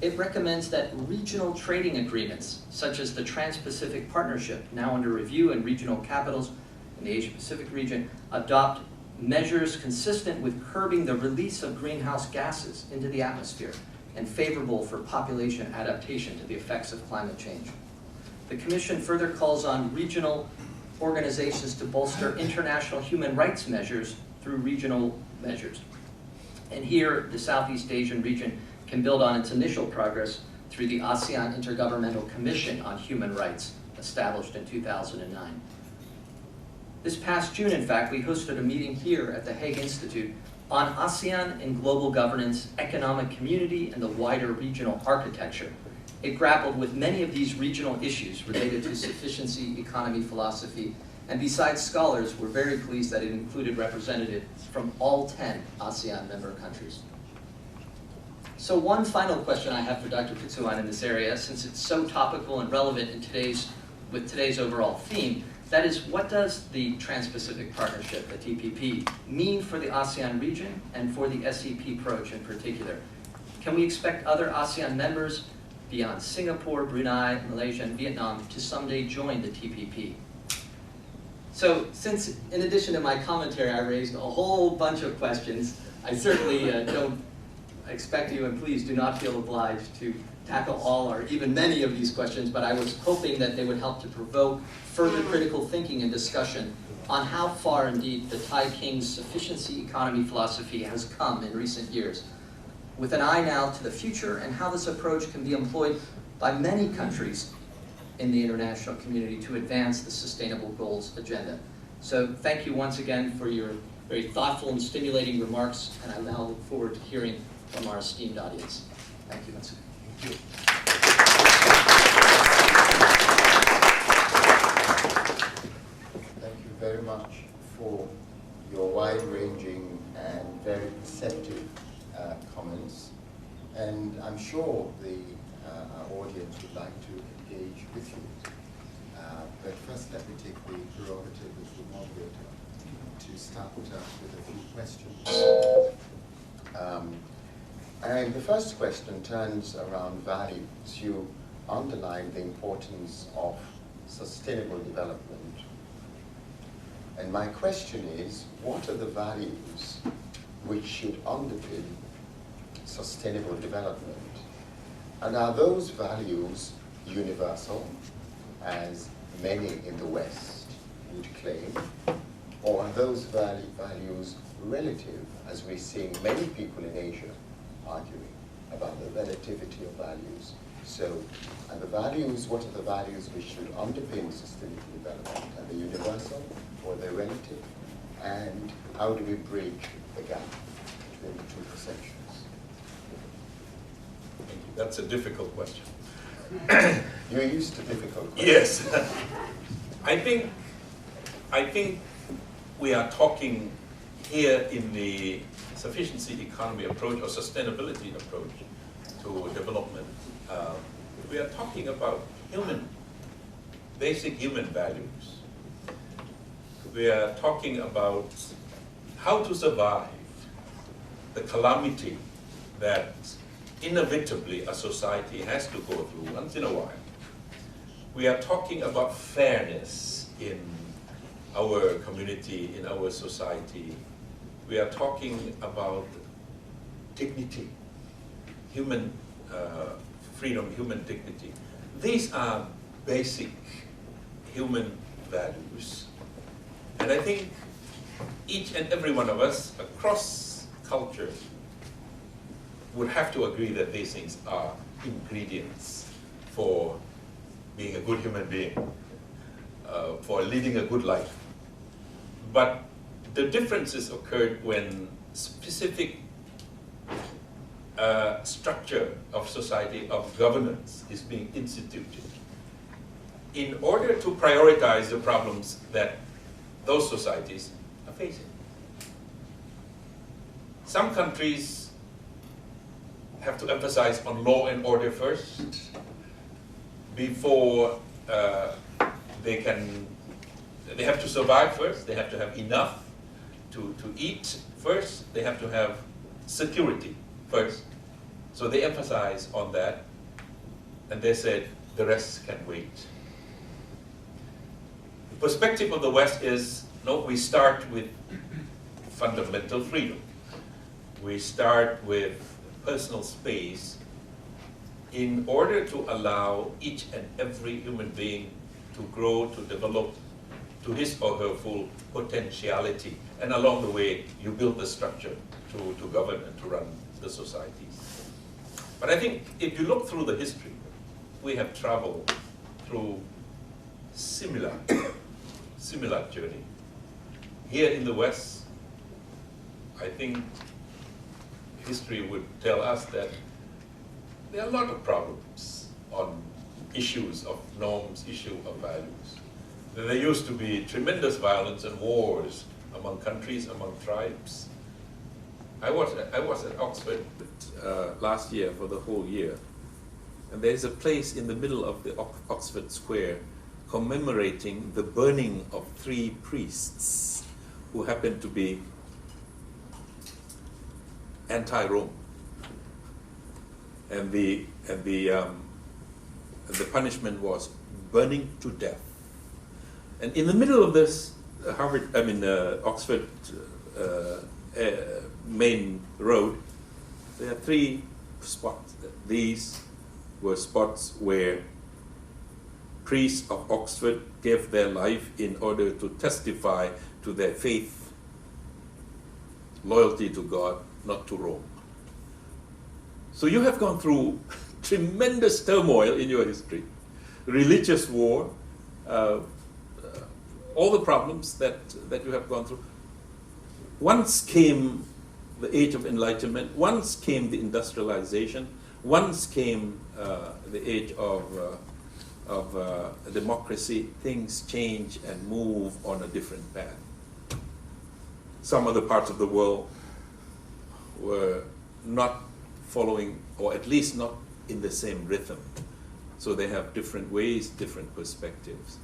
It recommends that regional trading agreements, such as the Trans-Pacific Partnership, now under review in regional capitals in the Asia-Pacific region, adopt measures consistent with curbing the release of greenhouse gases into the atmosphere and favorable for population adaptation to the effects of climate change. The Commission further calls on regional organizations to bolster international human rights measures through regional measures. And here, the Southeast Asian region can build on its initial progress through the ASEAN Intergovernmental Commission on Human Rights, established in 2009. This past June, in fact, we hosted a meeting here at the Hague Institute on ASEAN and global governance, economic community, and the wider regional architecture. It grappled with many of these regional issues related to sufficiency, economy, philosophy, and besides scholars, we're very pleased that it included representatives from all 10 ASEAN member countries. So one final question I have for Dr. Pitsuwan in this area, since it's so topical and relevant in with today's overall theme, that is, what does the Trans-Pacific Partnership, the TPP, mean for the ASEAN region and for the SCP approach in particular? Can we expect other ASEAN members beyond Singapore, Brunei, Malaysia, and Vietnam to someday join the TPP? So since, in addition to my commentary, I raised a whole bunch of questions, I certainly don't expect you, and please do not feel obliged to tackle all or even many of these questions, but I was hoping that they would help to provoke further critical thinking and discussion on how far indeed the Thai King's sufficiency economy philosophy has come in recent years, with an eye now to the future and how this approach can be employed by many countries in the international community to advance the Sustainable Goals agenda. So thank you once again for your very thoughtful and stimulating remarks, and I now look forward to hearing from our esteemed audience. Thank you once again. Thank you. Thank you very much for your wide-ranging and very perceptive comments. And I'm sure our audience would like to engage with you. But first, let me take the prerogative as the moderator to start with a few questions. And the first question turns around values. You underline the importance of sustainable development. And my question is, what are the values which should underpin sustainable development? And are those values universal, as many in the West would claim, or are those values relative, as we're seeing many people in Asia arguing about the relativity of values? So, and the values, what are the values which should underpin sustainable development? Are they universal or are they relative? And how do we bridge the gap between the two perceptions? Thank you. That's a difficult question. You're used to difficult questions. Yes. I think we are talking here in the sufficiency economy approach or sustainability approach to development. We are talking about basic human values. We are talking about how to survive the calamity that inevitably a society has to go through once in a while. We are talking about fairness in our community, in our society. We are talking about dignity, human freedom, human dignity. These are basic human values. And I think each and every one of us across culture would have to agree that these things are ingredients for being a good human being, for leading a good life. But the differences occurred when specific structure of society, of governance, is being instituted in order to prioritize the problems that those societies are facing. Some countries have to emphasize on law and order first before they have to survive first, they have to have enough to eat first, they have to have security first. So they emphasize on that, and they said the rest can wait. The perspective of the West is, no, we start with fundamental freedom. We start with personal space in order to allow each and every human being to grow, to develop to his or her full potentiality. And along the way, you build the structure to govern and to run the societies. But I think if you look through the history, we have traveled through similar journey. Here in the West, I think history would tell us that there are a lot of problems on issues of norms, issue of values. There used to be tremendous violence and wars among countries, among tribes. I was at Oxford last year for the whole year, and there's a place in the middle of the Oxford Square commemorating the burning of 3 priests who happened to be anti-Rome, and the punishment was burning to death. And in the middle of this Oxford main road, there are 3 spots. These were spots where priests of Oxford gave their life in order to testify to their faith, loyalty to God, not to Rome. So you have gone through tremendous turmoil in your history, religious war, all the problems that you have gone through. Once came the Age of Enlightenment, once came the industrialization, once came the age of democracy. Things change and move on a different path. Some other parts of the world were not following, or at least not in the same rhythm. So they have different ways, different perspectives.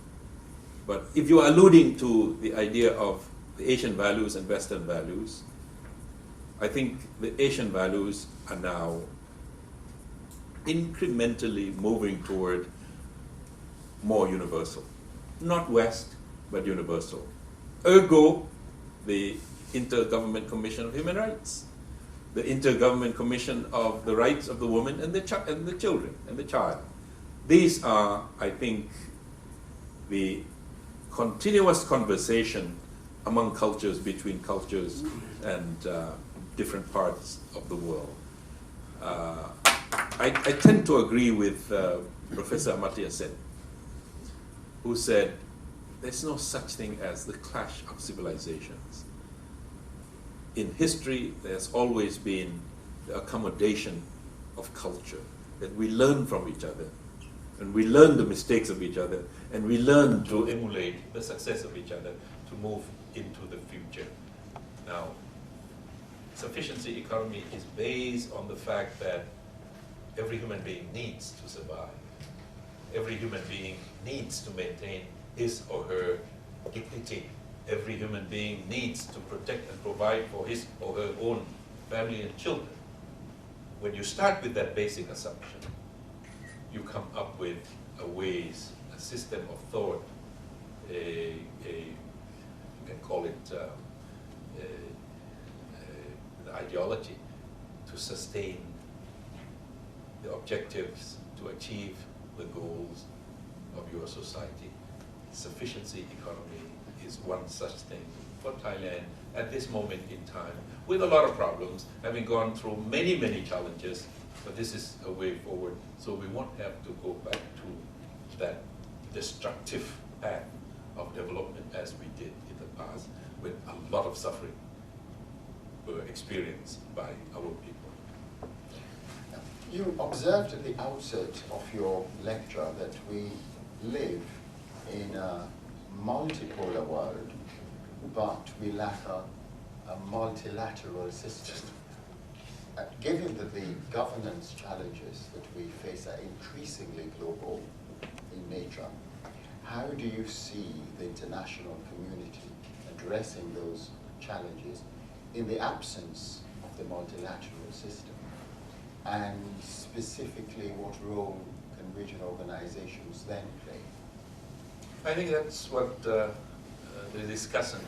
But if you are alluding to the idea of the Asian values and Western values, I think the Asian values are now incrementally moving toward more universal. Not West, but universal. Ergo, the Intergovernment Commission of Human Rights, the Intergovernment Commission of the Rights of the Woman and the children and the child. These are, I think, the continuous conversation among cultures, between cultures and different parts of the world. I tend to agree with Professor Amartya Sen, who said, there's no such thing as the clash of civilizations. In history, there's always been the accommodation of culture, that we learn from each other, and we learn the mistakes of each other, and we learn to emulate the success of each other to move into the future. Now, sufficiency economy is based on the fact that every human being needs to survive. Every human being needs to maintain his or her dignity. Every human being needs to protect and provide for his or her own family and children. When you start with that basic assumption, you come up with a system of thought, you can call it an ideology to sustain the objectives, to achieve the goals of your society. sufficiency economy is one such thing for Thailand at this moment in time, with a lot of problems, having gone through many, many challenges, but this is a way forward. So we won't have to go back to that destructive path of development as we did in the past, with a lot of suffering were experienced by our people. You observed at the outset of your lecture that we live in a multipolar world, but we lack a multilateral system. Given that the governance challenges that we face are increasingly global in nature, how do you see the international community addressing those challenges in the absence of the multilateral system? And specifically, what role can regional organizations then play? I think that's what the discussant,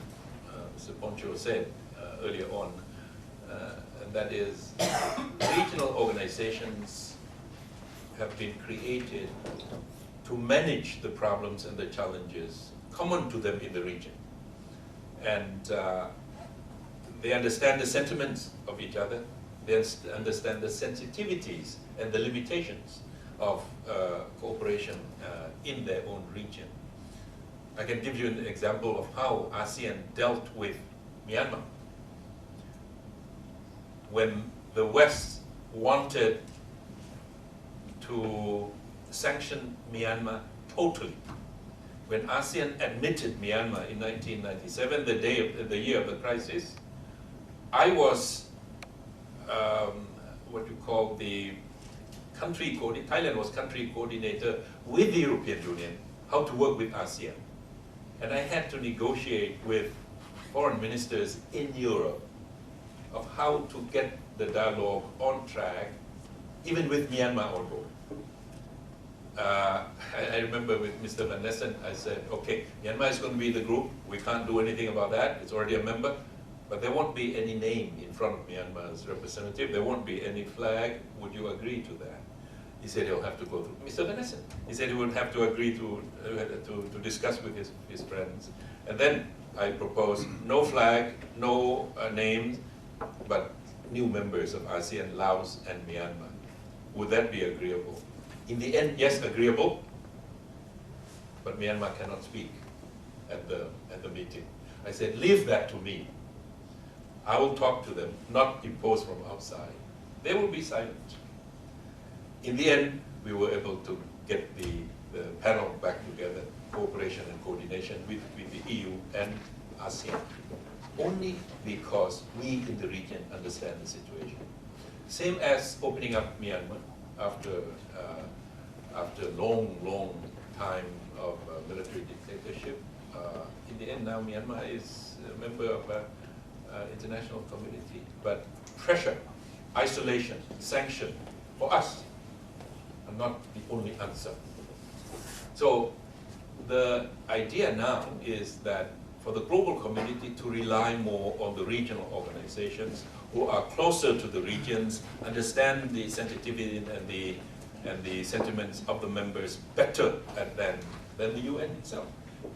Mr. Poncho, said earlier on, and that is regional organizations have been created to manage the problems and the challenges common to them in the region. And they understand the sentiments of each other, they understand the sensitivities and the limitations of cooperation in their own region. I can give you an example of how ASEAN dealt with Myanmar. When the West wanted to sanction Myanmar totally, when ASEAN admitted Myanmar in 1997, the year of the crisis, I was what you call the country coordinator, Thailand was country coordinator with the European Union, how to work with ASEAN. And I had to negotiate with foreign ministers in Europe of how to get the dialogue on track, even with Myanmar on board. I remember with Mr. Van Nessen, I said, okay, Myanmar is going to be the group, we can't do anything about that, it's already a member, but there won't be any name in front of Myanmar's representative, there won't be any flag, would you agree to that? He said he'll have to go through Mr. Van Nessen. He said he would have to agree to discuss with his friends. And then I proposed no flag, no names, but new members of ASEAN, Laos and Myanmar. Would that be agreeable? In the end, yes, agreeable, but Myanmar cannot speak at the meeting. I said, leave that to me. I will talk to them, not impose from outside. They will be silent. In the end, we were able to get the panel back together, cooperation and coordination with the EU and ASEAN, only because we in the region understand the situation. Same as opening up Myanmar after long time of military dictatorship. In the end now, Myanmar is a member of international community, but pressure, isolation, sanction, for us, are not the only answer. So the idea now is that for the global community to rely more on the regional organizations who are closer to the regions, understand the sensitivity and the sentiments of the members better than the UN itself.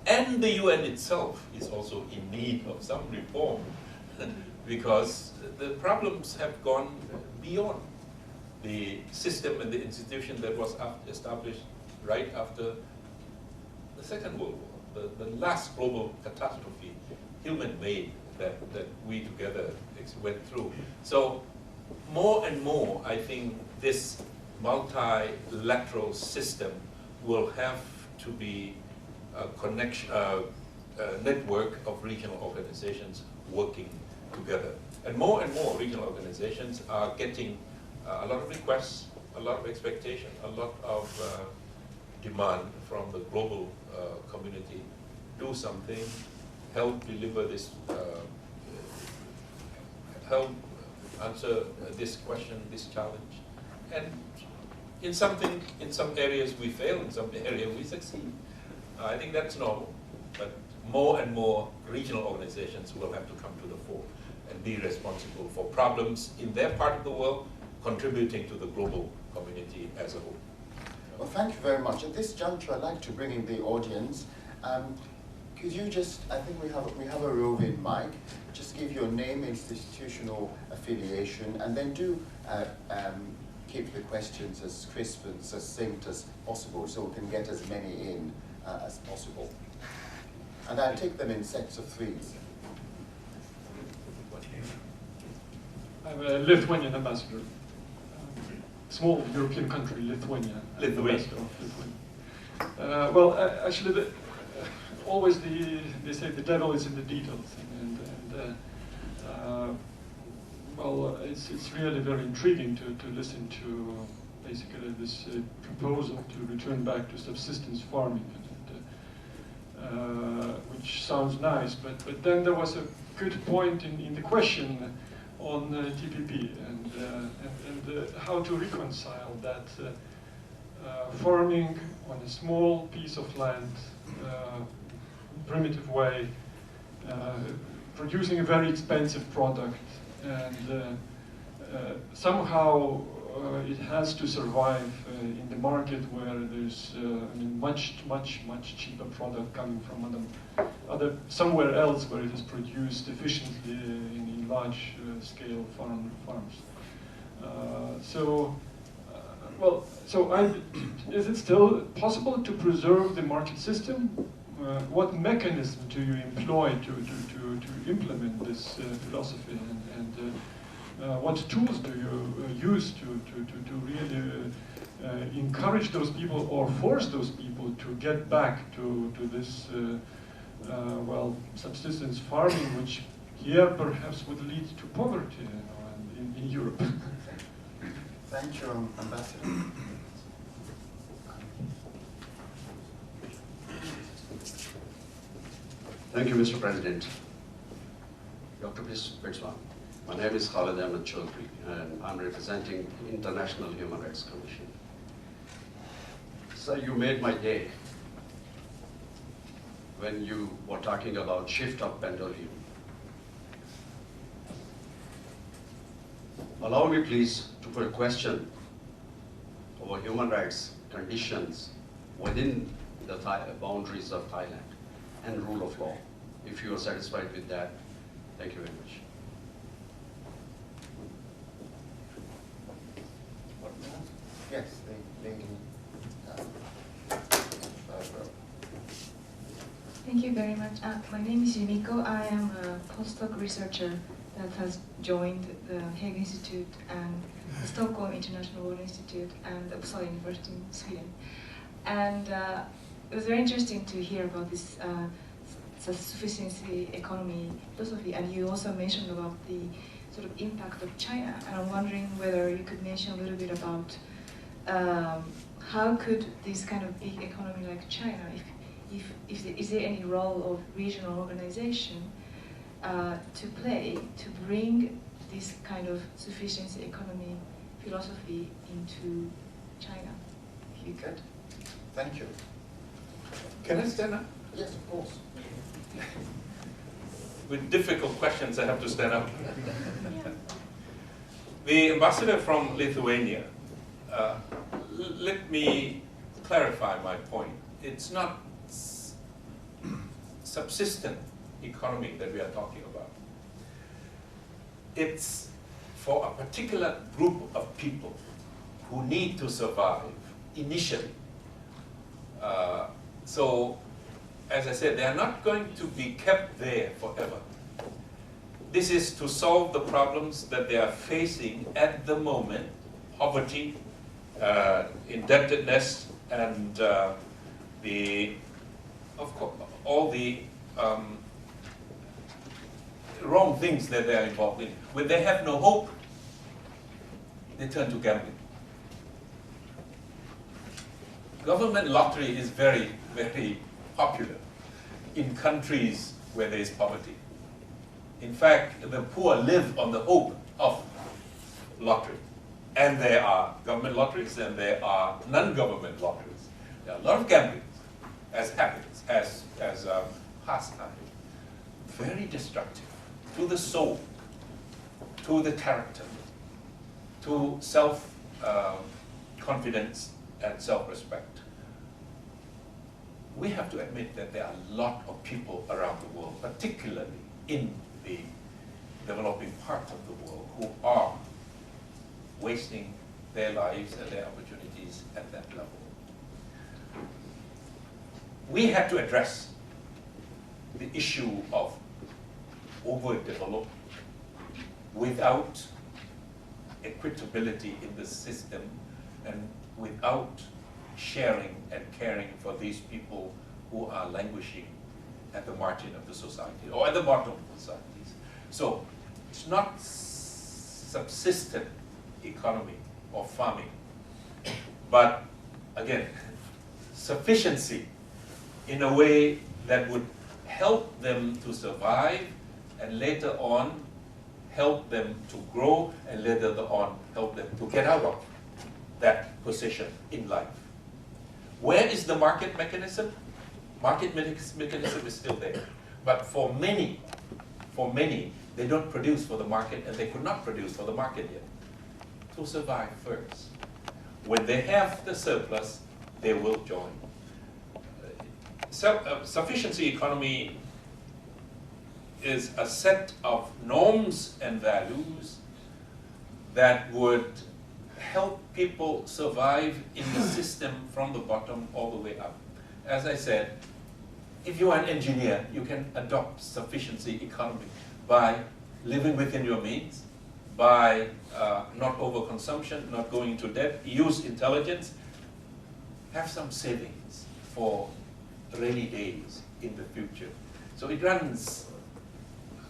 And the UN itself is also in need of some reform because the problems have gone beyond the system and the institution that was established right after the Second World War, the last global catastrophe, human-made, that we together went through. So more and more, I think this multilateral system will have to be a connection, a network of regional organizations working together. And more regional organizations are getting a lot of requests, a lot of expectation, a lot of demand from the global community. Do something, help deliver this, help answer this question, this challenge. And in some areas we fail, in some areas we succeed. I think that's normal, but more and more regional organizations will have to come to the fore and be responsible for problems in their part of the world, contributing to the global community as a whole. Well, thank you very much. At this juncture, I'd like to bring in the audience Could you just, I think we have a roving mic, just give your name, institutional affiliation, and then do keep the questions as crisp and succinct as possible so we can get as many in as possible. And I'll take them in sets of 3s. I'm a Lithuanian ambassador. Small European country, Lithuania. Ambassador of Lithuania. Well, actually, always they say the devil is in the details, well, it's really very intriguing to listen to basically this proposal to return back to subsistence farming, which sounds nice, but then there was a good point in the question on TPP and how to reconcile that farming on a small piece of land, primitive way, producing a very expensive product, and somehow it has to survive in the market where there's much cheaper product coming from other somewhere else where it is produced efficiently in large scale farms. Is it still possible to preserve the market system? What mechanism do you employ to implement this philosophy, and what tools do you use to really encourage those people or force those people to get back to this subsistence farming, which here perhaps would lead to poverty in Europe? Thank you, Ambassador. Thank you, Mr. President. Dr. Pitzwan, my name is Khalid Ahmed Chaudhry, and I'm representing International Human Rights Commission. Sir, you made my day when you were talking about shift of pendulum. Allow me, please, to put a question over human rights conditions within the boundaries of Thailand and rule of law. If you are satisfied with that, thank you very much. Yes, the lady. Thank you very much. My name is Yumiko. I am a postdoc researcher that has joined the Hague Institute and the Stockholm International Law Institute and Uppsala University in Sweden. And it was very interesting to hear about this sufficiency economy philosophy, and you also mentioned about the sort of impact of China. And I'm wondering whether you could mention a little bit about how could this kind of big economy like China, is there any role of regional organization to play to bring this kind of sufficiency economy philosophy into China, if you could? Thank you. Can I stand up? Yes, of course. With difficult questions, I have to stand up. The ambassador from Lithuania, let me clarify my point. It's not subsistent economy that we are talking about. It's for a particular group of people who need to survive initially. So, as I said, they are not going to be kept there forever. This is to solve the problems that they are facing at the moment: poverty, indebtedness, and all the wrong things that they are involved in. When they have no hope, they turn to gambling. Government lottery is very, very popular in countries where there is poverty. In fact, the poor live on the hope of lottery. And there are government lotteries and there are non-government lotteries. There are a lot of gambling as habits, as pastime. Very destructive to the soul, to the character, to self-confidence and self-respect. we have to admit that there are a lot of people around the world, particularly in the developing part of the world, who are wasting their lives and their opportunities at that level. We have to address the issue of overdevelopment without equitability in the system and without sharing and caring for these people who are languishing at the margin of the society or at the bottom of the societies. So it's not subsistent economy or farming, but again, sufficiency in a way that would help them to survive and later on help them to grow and later on help them to get out of that position in life. Where is the market mechanism? Market mechanism is still there. But for many, they don't produce for the market and they could not produce for the market yet. To survive first. When they have the surplus, they will join. Sufficiency economy is a set of norms and values that would help people survive in the system from the bottom all the way up. As I said, if you are an engineer, you can adopt sufficiency economy by living within your means, by not overconsumption, not going into debt, use intelligence, have some savings for rainy days in the future. So it runs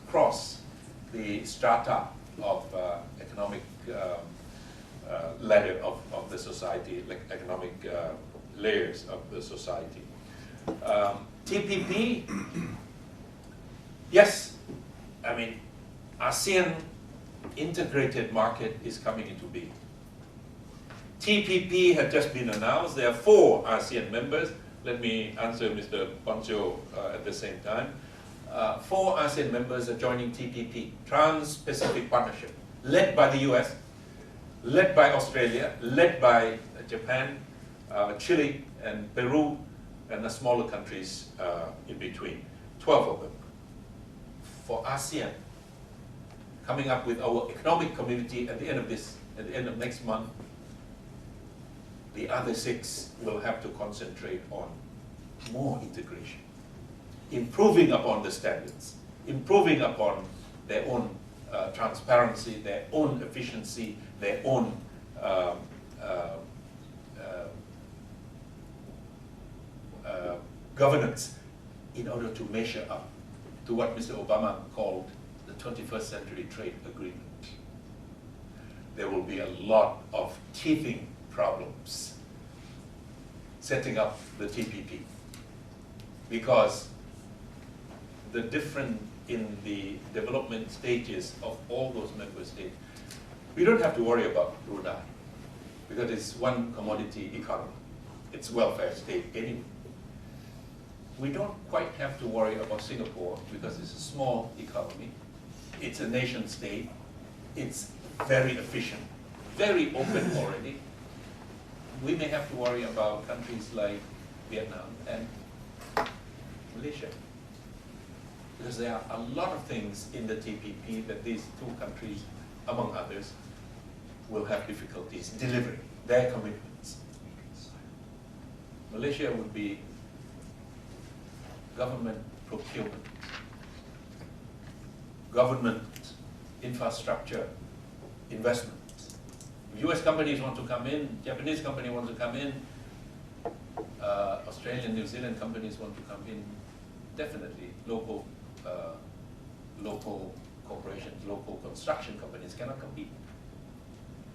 across the strata of economic ladder of the society, like economic layers of the society. TPP, yes, I mean, ASEAN integrated market is coming into being. TPP had just been announced. There are 4 ASEAN members. Let me answer Mr. Poncho at the same time. 4 ASEAN members are joining TPP, Trans-Pacific Partnership, led by the US, led by Australia, led by Japan, Chile, and Peru, and the smaller countries in between, 12 of them. For ASEAN, coming up with our economic community at the end of next month, the other 6 will have to concentrate on more integration, improving upon the standards, improving upon their own transparency, their own efficiency, their own governance in order to measure up to what Mr. Obama called the 21st century trade agreement. There will be a lot of teething problems setting up the TPP because the different in the development stages of all those member states, we don't have to worry about Brunei because it's one commodity economy. It's welfare state anyway. We don't quite have to worry about Singapore because it's a small economy. It's a nation state. It's very efficient, very open already. We may have to worry about countries like Vietnam and Malaysia, because there are a lot of things in the TPP that these 2 countries, among others, will have difficulties delivering their commitments. Malaysia would be government procurement, government infrastructure investment. US companies want to come in, Japanese company wants to come in, Australian, New Zealand companies want to come in, definitely local corporations, local construction companies cannot compete.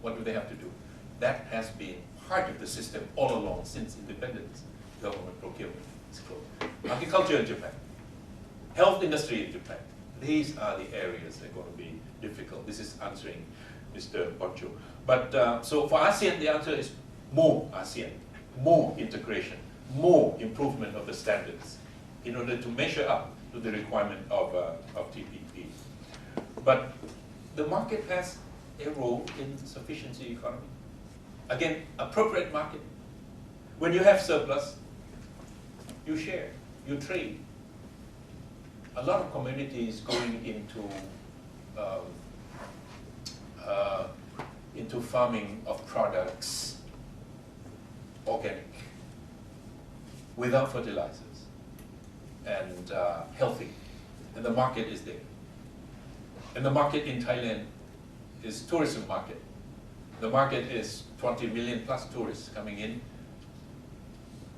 What do they have to do? That has been part of the system all along since independence. Government procurement is closed. Agriculture in Japan, health industry in Japan. These are the areas that are going to be difficult. This is answering Mr. Poncho. But so for ASEAN, the answer is more ASEAN, more integration, more improvement of the standards in order to measure up to the requirement of TPP. But the market has a role in sufficiency economy. Again, appropriate market. When you have surplus, you share, you trade. A lot of communities going into farming of products, organic, without fertilizers, and healthy, and the market is there. And the market in Thailand is tourism market. The market is 20 million plus tourists coming in.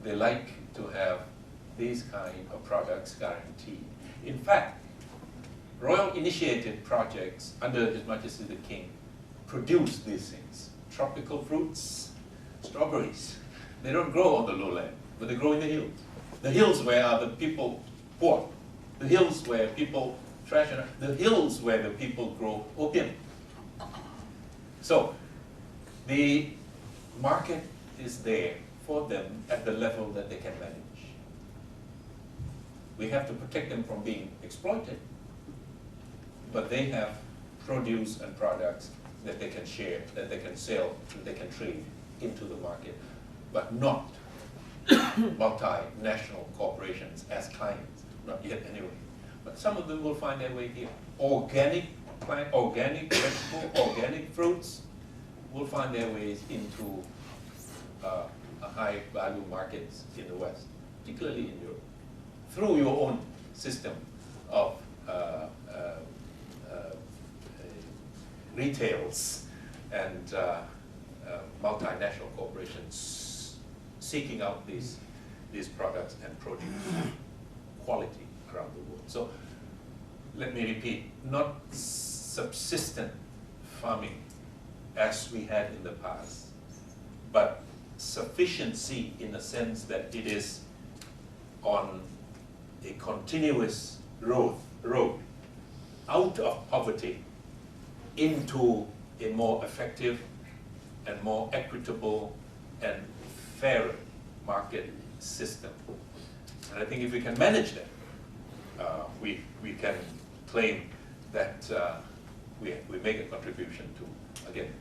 They like to have these kind of products guaranteed. In fact, Royal initiated projects under His Majesty the King produce these things. Tropical fruits, strawberries. They don't grow on the lowland, but they grow in the hills. The hills where the people poor. The hills where people trash, the hills where the people grow opium. So the market is there for them at the level that they can manage. We have to protect them from being exploited, but they have produce and products that they can share, that they can sell, that they can trade into the market, but not multinational corporations as clients, not yet anyway. But some of them will find their way here. Organic plant, organic vegetable, organic fruits will find their ways into high value markets in the West, particularly in Europe, through your own system of retails and multinational corporations seeking out these products and produce quality around the world. So let me repeat, not subsistent farming as we had in the past, but sufficiency in the sense that it is on a continuous road out of poverty into a more effective and more equitable and fairer market system. And I think if we can manage that, we can claim that we make a contribution to, again,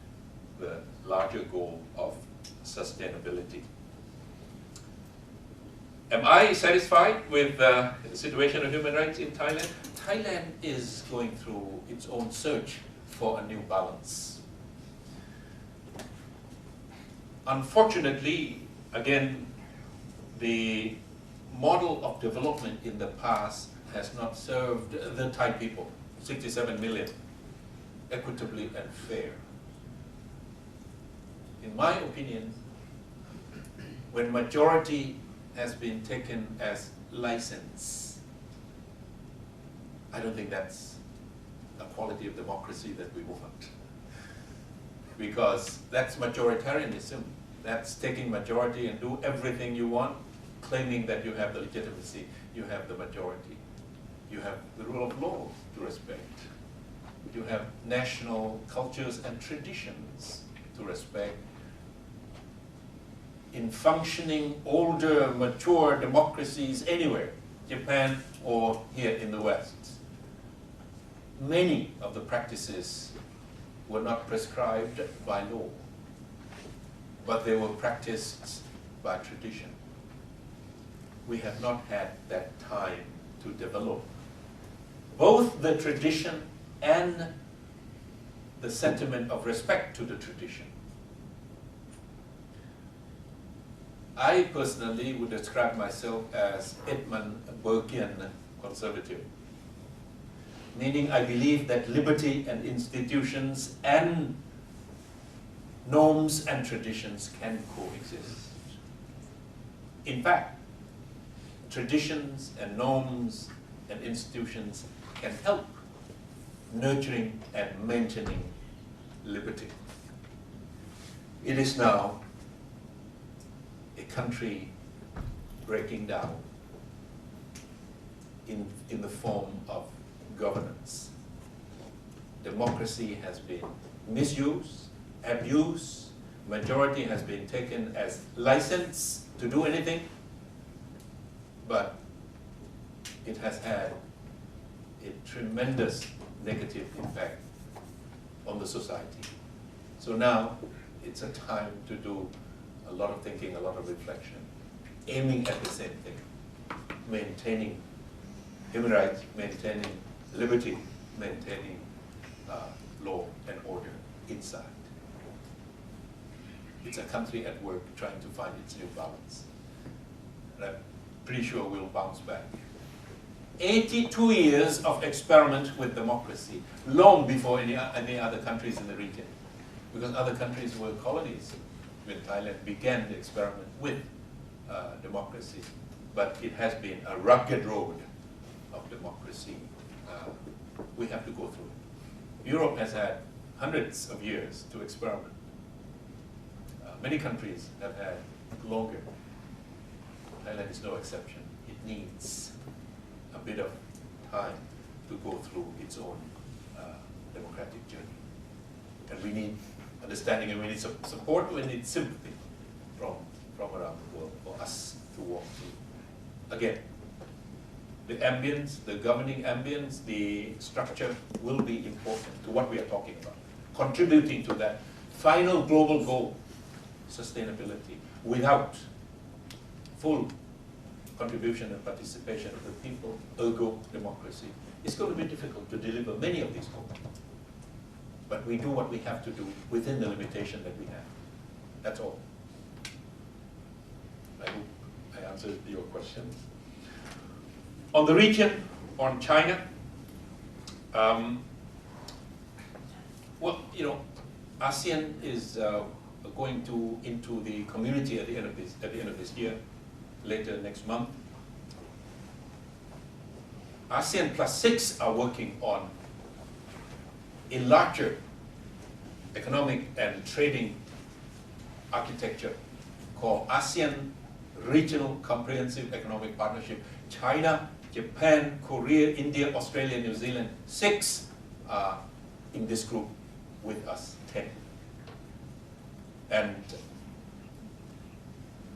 the larger goal of sustainability. Am I satisfied with the situation of human rights in Thailand? Thailand is going through its own search for a new balance. Unfortunately, again, the model of development in the past has not served the Thai people, 67 million, equitably and fair. In my opinion, when majority has been taken as license, I don't think that's a quality of democracy that we want. Because that's majoritarianism. That's taking majority and do everything you want, claiming that you have the legitimacy, you have the majority. You have the rule of law to respect. You have national cultures and traditions to respect. In functioning, older, mature democracies anywhere, Japan or here in the West, many of the practices were not prescribed by law, but they were practiced by tradition. We have not had that time to develop both the tradition and the sentiment of respect to the tradition. I personally would describe myself as Edmund Burkean conservative, meaning I believe that liberty and institutions and norms and traditions can coexist. In fact, traditions and norms and institutions can help nurturing and maintaining liberty. It is now a country breaking down in the form of governance. Democracy has been misused, abused, majority has been taken as license to do anything, but it has had a tremendous negative impact on the society. So now it's a time to do a lot of thinking, a lot of reflection, aiming at the same thing, maintaining human rights, maintaining liberty, maintaining law and order inside. It's a country at work trying to find its new balance. And I'm pretty sure we'll bounce back. 82 years of experiment with democracy, long before any other countries in the region, because other countries were colonies when Thailand began the experiment with democracy. But it has been a rugged road of democracy. We have to go through it. Europe has had hundreds of years to experiment. Many countries have had longer. Thailand is no exception. It needs a bit of time to go through its own democratic journey. And we need understanding, and we need support, we need sympathy from around the world for us to walk through. Again, the ambience, the governing ambience, the structure will be important to what we are talking about. Contributing to that final global goal, sustainability, without full contribution and participation of the people, ergo democracy, it's going to be difficult to deliver many of these goals. But we do what we have to do within the limitation that we have. That's all. I hope I answered your question. On the region, on China, well, you know, ASEAN is going into the community at the end of this year, later next month. ASEAN plus 6 are working on a larger economic and trading architecture called ASEAN Regional Comprehensive Economic Partnership. China, Japan, Korea, India, Australia, New Zealand, 6 are in this group with us, 10. And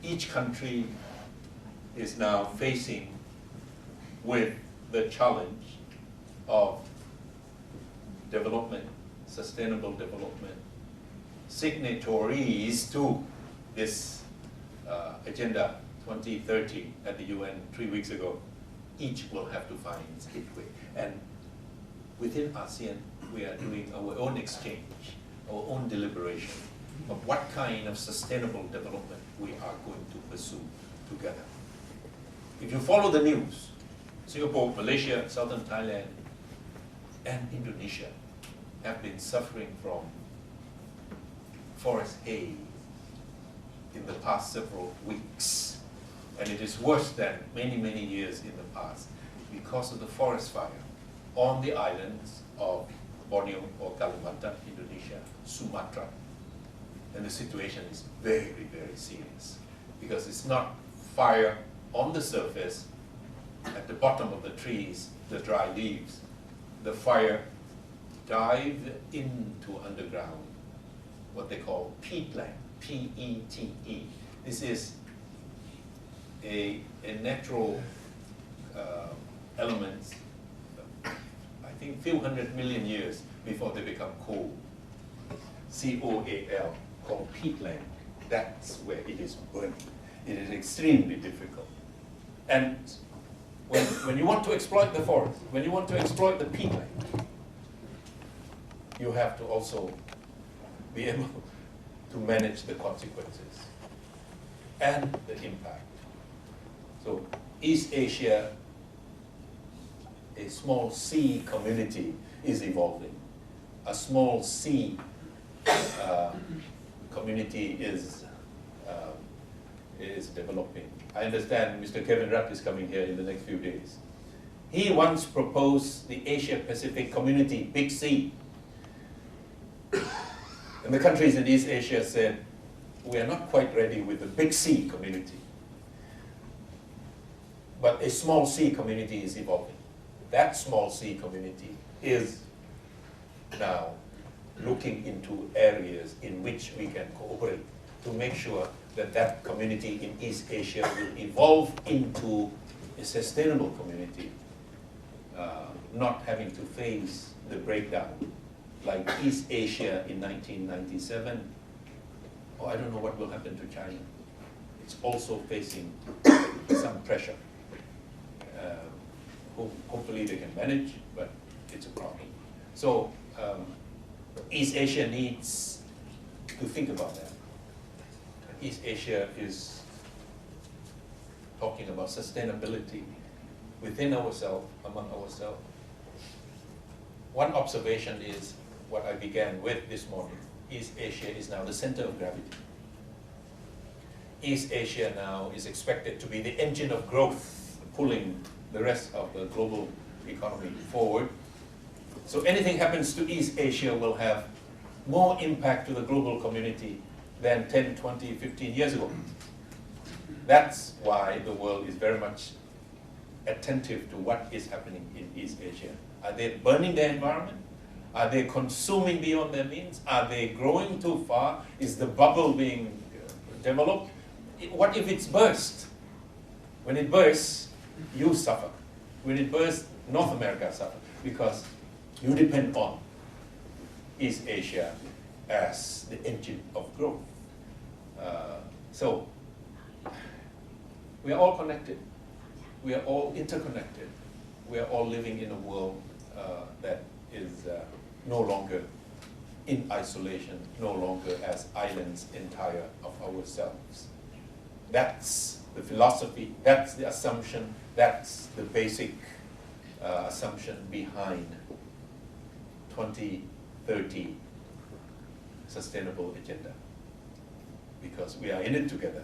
each country is now facing with the challenge of development, sustainable development, signatories to this Agenda 2030 at the UN 3 weeks ago. Each will have to find its way. And within ASEAN, we are doing our own exchange, our own deliberation of what kind of sustainable development we are going to pursue together. If you follow the news, Singapore, Malaysia, Southern Thailand, and Indonesia have been suffering from forest haze in the past several weeks. And it is worse than many, many years in the past because of the forest fire on the islands of Borneo or Kalimantan, Indonesia, Sumatra. And the situation is very, very serious because it's not fire on the surface, at the bottom of the trees, the dry leaves. The fire dived into underground, what they call peatland, P-E-T-E. This is a natural element, I think few 100 million years before they become coal. C-O-A-L, called peatland. That's where it is burning. It is extremely difficult. And when you want to exploit the forest, when you want to exploit the peatland, you have to also be able to manage the consequences and the impact. So East Asia, a small C community is evolving. A small C community is developing. I understand Mr. Kevin Rudd is coming here in the next few days. He once proposed the Asia Pacific Community, Big C. And the countries in East Asia said, we are not quite ready with the Big C community. But a small C community is evolving. That small C community is now looking into areas in which we can cooperate to make sure that that community in East Asia will evolve into a sustainable community, not having to face the breakdown like East Asia in 1997. Oh, I don't know what will happen to China. It's also facing some pressure. hopefully they can manage, but it's a problem. So East Asia needs to think about that. East Asia is talking about sustainability within ourselves, among ourselves. One observation is what I began with this morning. East Asia is now the center of gravity. East Asia now is expected to be the engine of growth, pulling the rest of the global economy forward. So anything happens to East Asia will have more impact to the global community than 10, 20, 15 years ago. That's why the world is very much attentive to what is happening in East Asia. Are they burning their environment? Are they consuming beyond their means? Are they growing too far? Is the bubble being developed? What if it's burst? When it bursts, you suffer. When it bursts, North America suffers because you depend on East Asia as the engine of growth. So we are all connected. We are all interconnected. We are all living in a world that is no longer in isolation, no longer as islands entire of ourselves. That's the philosophy, that's the assumption, that's the basic assumption behind 2030 sustainable agenda. Because we are in it together.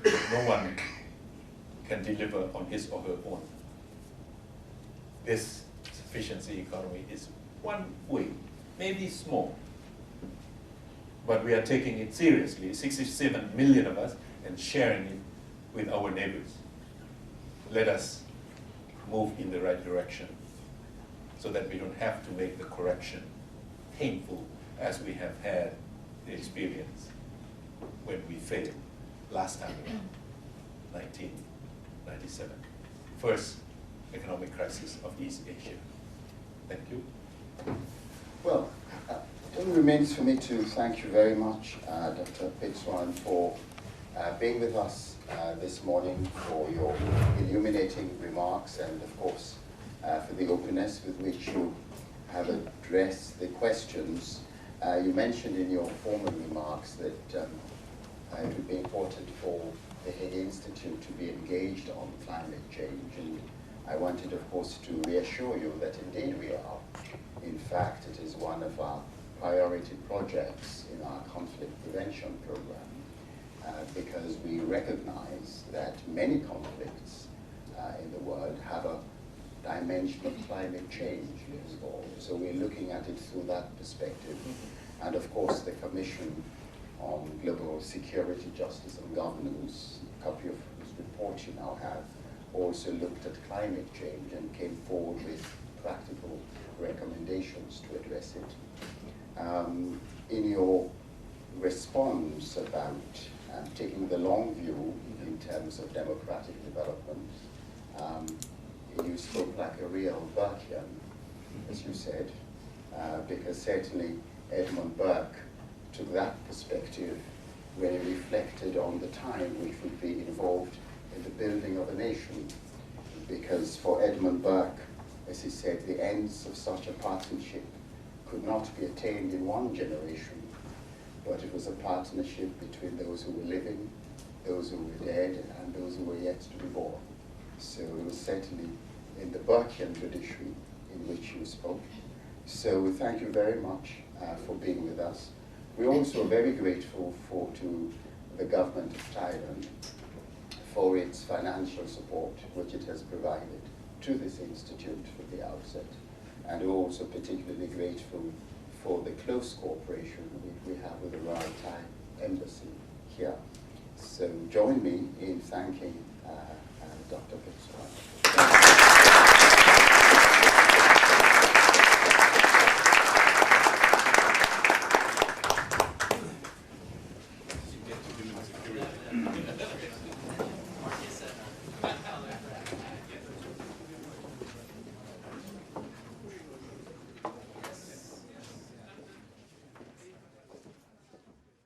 No one can deliver on his or her own. This sufficiency economy is one way, maybe small, but we are taking it seriously, 67 million of us, and sharing it with our neighbors. Let us move in the right direction so that we don't have to make the correction painful as we have had the experience when we failed last time around, 1997. First economic crisis of East Asia. Thank you. Well, it only remains for me to thank you very much, Dr. Pitsuwan, for being with us this morning, for your illuminating remarks, and of course for the openness with which you have addressed the questions. You mentioned in your formal remarks that it would be important for the Hague Institute to be engaged on climate change, and I wanted, of course, to reassure you that indeed we are. In fact, it is one of our priority projects in our conflict prevention program, because we recognize that many conflicts in the world have a dimension of climate change involved. So we're looking at it through that perspective. And of course, the Commission on Global Security, Justice and Governance, a copy of whose report you now have, also looked at climate change and came forward with practical recommendations to address it. In your response about taking the long view in terms of democratic development, you spoke like a real Burkean, as you said, because certainly Edmund Burke took that perspective when he reflected on the time which would be involved in the building of a nation. Because for Edmund Burke, as he said, the ends of such a partnership could not be attained in one generation, but it was a partnership between those who were living, those who were dead, and those who were yet to be born. So it was certainly in the Burkean tradition in which you spoke. So thank you very much for being with us. We're also very grateful to the government of Thailand for its financial support which it has provided to this institute from the outset. And we're also particularly grateful for the close cooperation we have with the Royal Thai Embassy here. So join me in thanking Dr. Pitsuwan.